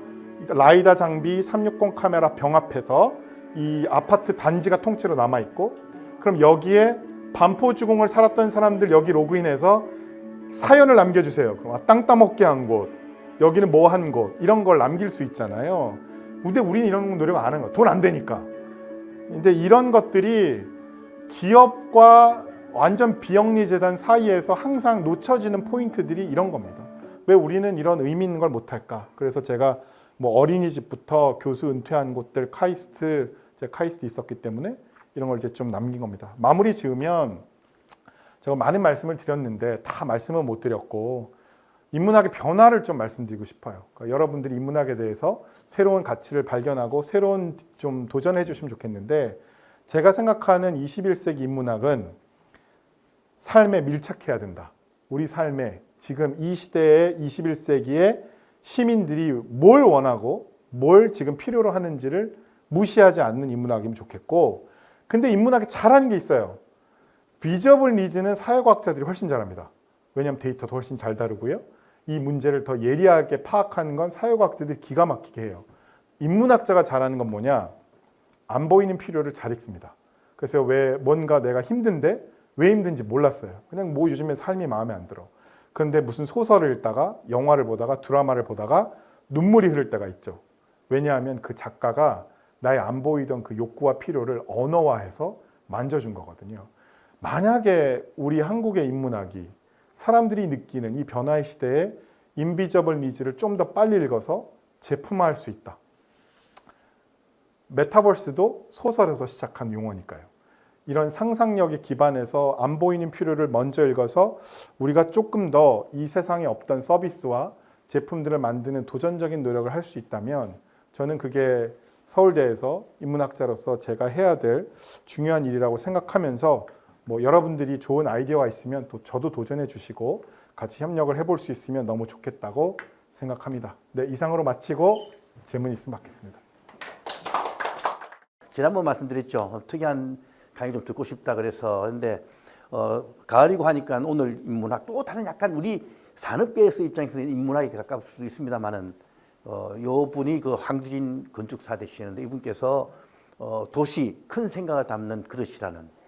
라이다 장비, 360 카메라 병합해서 이 아파트 단지가 통째로 남아있고 그럼 여기에 반포주공을 살았던 사람들 여기 로그인해서 사연을 남겨주세요. 그럼 땅 따먹게 한 곳, 여기는 뭐 한 곳 이런 걸 남길 수 있잖아요. 근데 우리는 이런 노력 안 하는 거야. 돈 안 되니까. 근데 이런 것들이 기업과 완전 비영리 재단 사이에서 항상 놓쳐지는 포인트들이 이런 겁니다. 왜 우리는 이런 의미 있는 걸 못할까? 그래서 제가 뭐 어린이집부터 교수 은퇴한 곳들 카이스트, 제가 카이스트 있었기 때문에 이런 걸 이제 좀 남긴 겁니다. 마무리 지으면 제가 많은 말씀을 드렸는데 다 말씀은 못 드렸고 인문학의 변화를 좀 말씀드리고 싶어요. 그러니까 여러분들이 인문학에 대해서 새로운 가치를 발견하고 새로운 좀 도전해 주시면 좋겠는데 제가 생각하는 21세기 인문학은 삶에 밀착해야 된다. 우리 삶에 지금 이 시대의 21세기에 시민들이 뭘 원하고 뭘 지금 필요로 하는지를 무시하지 않는 인문학이면 좋겠고 근데 인문학이 잘하는 게 있어요. 비저블 니즈는 사회과학자들이 훨씬 잘합니다. 왜냐하면 데이터도 훨씬 잘 다루고요. 이 문제를 더 예리하게 파악하는 건 사회과학자들이 기가 막히게 해요. 인문학자가 잘하는 건 뭐냐? 안 보이는 필요를 잘 읽습니다. 그래서 왜 뭔가 내가 힘든데 왜 힘든지 몰랐어요. 그냥 뭐 요즘에 삶이 마음에 안 들어. 그런데 무슨 소설을 읽다가 영화를 보다가 드라마를 보다가 눈물이 흐를 때가 있죠. 왜냐하면 그 작가가 나의 안 보이던 그 욕구와 필요를 언어화해서 만져준 거거든요. 만약에 우리 한국의 인문학이 사람들이 느끼는 이 변화의 시대에 인비저블 니즈를 좀 더 빨리 읽어서 제품화할 수 있다. 메타버스도 소설에서 시작한 용어니까요. 이런 상상력에 기반해서 안 보이는 필요를 먼저 읽어서 우리가 조금 더 이 세상에 없던 서비스와 제품들을 만드는 도전적인 노력을 할 수 있다면 저는 그게 서울대에서 인문학자로서 제가 해야 될 중요한 일이라고 생각하면서 뭐 여러분들이 좋은 아이디어가 있으면 또 저도 도전해 주시고 같이 협력을 해볼 수 있으면 너무 좋겠다고 생각합니다. 네, 이상으로 마치고 질문 있으면 받겠습니다. 지난번 말씀드렸죠. 특이한 강의 좀 듣고 싶다 그래서 근데 가을이고 하니까 오늘 인문학 또 다른 약간 우리 산업계에서 입장에서 인문학에 가까울 수도 있습니다만은 요 분이 그 황두진 건축사 되시는데 이분께서 도시 큰 생각을 담는 그릇이라는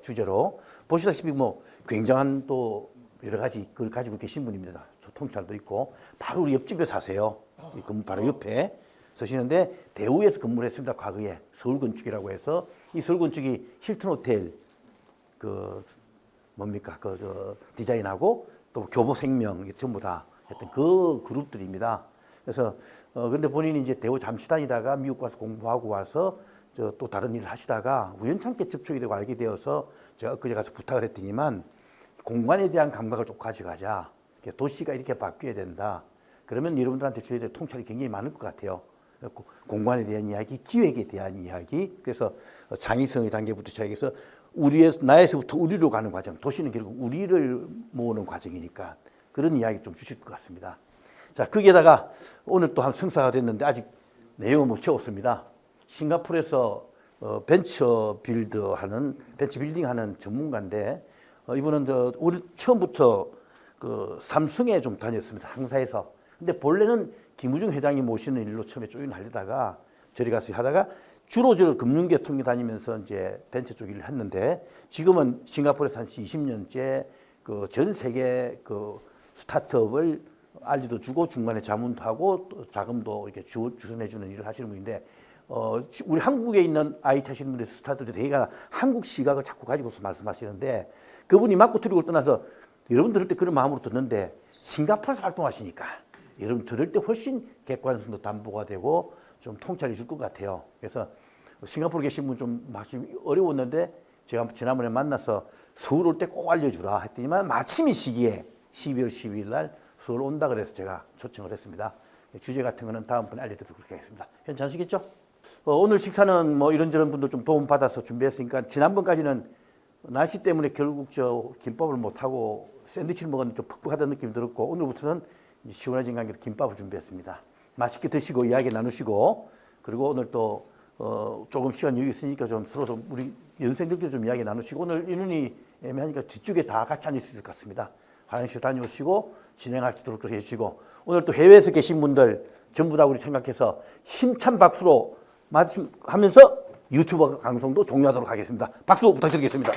주제로 보시다시피 뭐 굉장한 또 여러 가지 그걸 가지고 계신 분입니다. 통찰도 있고 바로 우리 옆집에 사세요. 이 건물 바로 옆에 서시는데 대우에서 근무를 했습니다. 과거에 서울 건축이라고 해서 이 서울 건축이 힐튼 호텔 그 뭡니까 그 디자인하고 또 교보생명 이게 전부 다 했던 그 그룹들입니다. 그래서 근데 본인이 이제 대우 잠시 다니다가 미국 가서 공부하고 와서 또 다른 일을 하시다가 우연찮게 접촉이 되고 알게 되어서 제가 엊그제 가서 부탁을 했더니만 공간에 대한 감각을 좀 가져가자. 도시가 이렇게 바뀌어야 된다. 그러면 여러분들한테 줘야 될 통찰이 굉장히 많을 것 같아요. 공간에 대한 이야기, 기획에 대한 이야기. 그래서 창의성의 단계부터 시작해서 나에서부터 우리로 가는 과정. 도시는 결국 우리를 모으는 과정이니까 그런 이야기 좀 주실 것 같습니다. 자, 거기에다가 오늘 또 한 성사가 됐는데 아직 내용을 못 채웠습니다. 싱가포르에서 벤처 빌딩 하는 전문가인데 이분은 우리 처음부터 그 삼성에 좀 다녔습니다. 상사에서. 근데 본래는 김우중 회장이 모시는 일로 처음에 조인하려다가 저리 가서 하다가 주로 금융계통에 다니면서 이제 벤처 쪽 일을 했는데 지금은 싱가포르에서 한 20년째 그 전 세계 그 스타트업을 알리도 주고 중간에 자문도 하고 또 자금도 이렇게 주선해주는 일을 하시는 분인데 우리 한국에 있는 IT 하시는 분들 스타트업들 대개가 한국 시각을 자꾸 가지고서 말씀하시는데 그분이 맞고 틀리고 떠나서 여러분 들을 때 그런 마음으로 듣는데 싱가포르에서 활동하시니까 여러분 들을 때 훨씬 객관성도 담보가 되고 좀 통찰해 줄 것 같아요. 그래서 싱가포르 계신 분 좀 어려웠는데 제가 지난번에 만나서 서울 올 때 꼭 알려주라 했더니만 마침 이 시기에 12월 12일 날 서울 온다 그래서 제가 초청을 했습니다. 주제 같은 거는 다음번에 알려드리도록 하겠습니다. 괜찮으시겠죠? 오늘 식사는 뭐 이런저런 분도 좀 도움 받아서 준비했으니까 지난번까지는 날씨 때문에 결국 김밥을 못 하고 샌드위치를 먹었는데 좀 퍽퍽하다는 느낌이 들었고 오늘부터는 시원해진 관계로 김밥을 준비했습니다. 맛있게 드시고 이야기 나누시고 그리고 오늘 또 조금 시간 여유 있으니까 좀 서로 좀 우리 연생들끼리 좀 이야기 나누시고 오늘 인원이 애매하니까 뒤쪽에 다 같이 앉을 수 있을 것 같습니다. 화장실 다녀오시고 진행할 수 있도록 해주시고 오늘 또 해외에서 계신 분들 전부 다 우리 생각해서 힘찬 박수로 하면서 유튜버 방송도 종료하도록 하겠습니다. 박수 부탁드리겠습니다.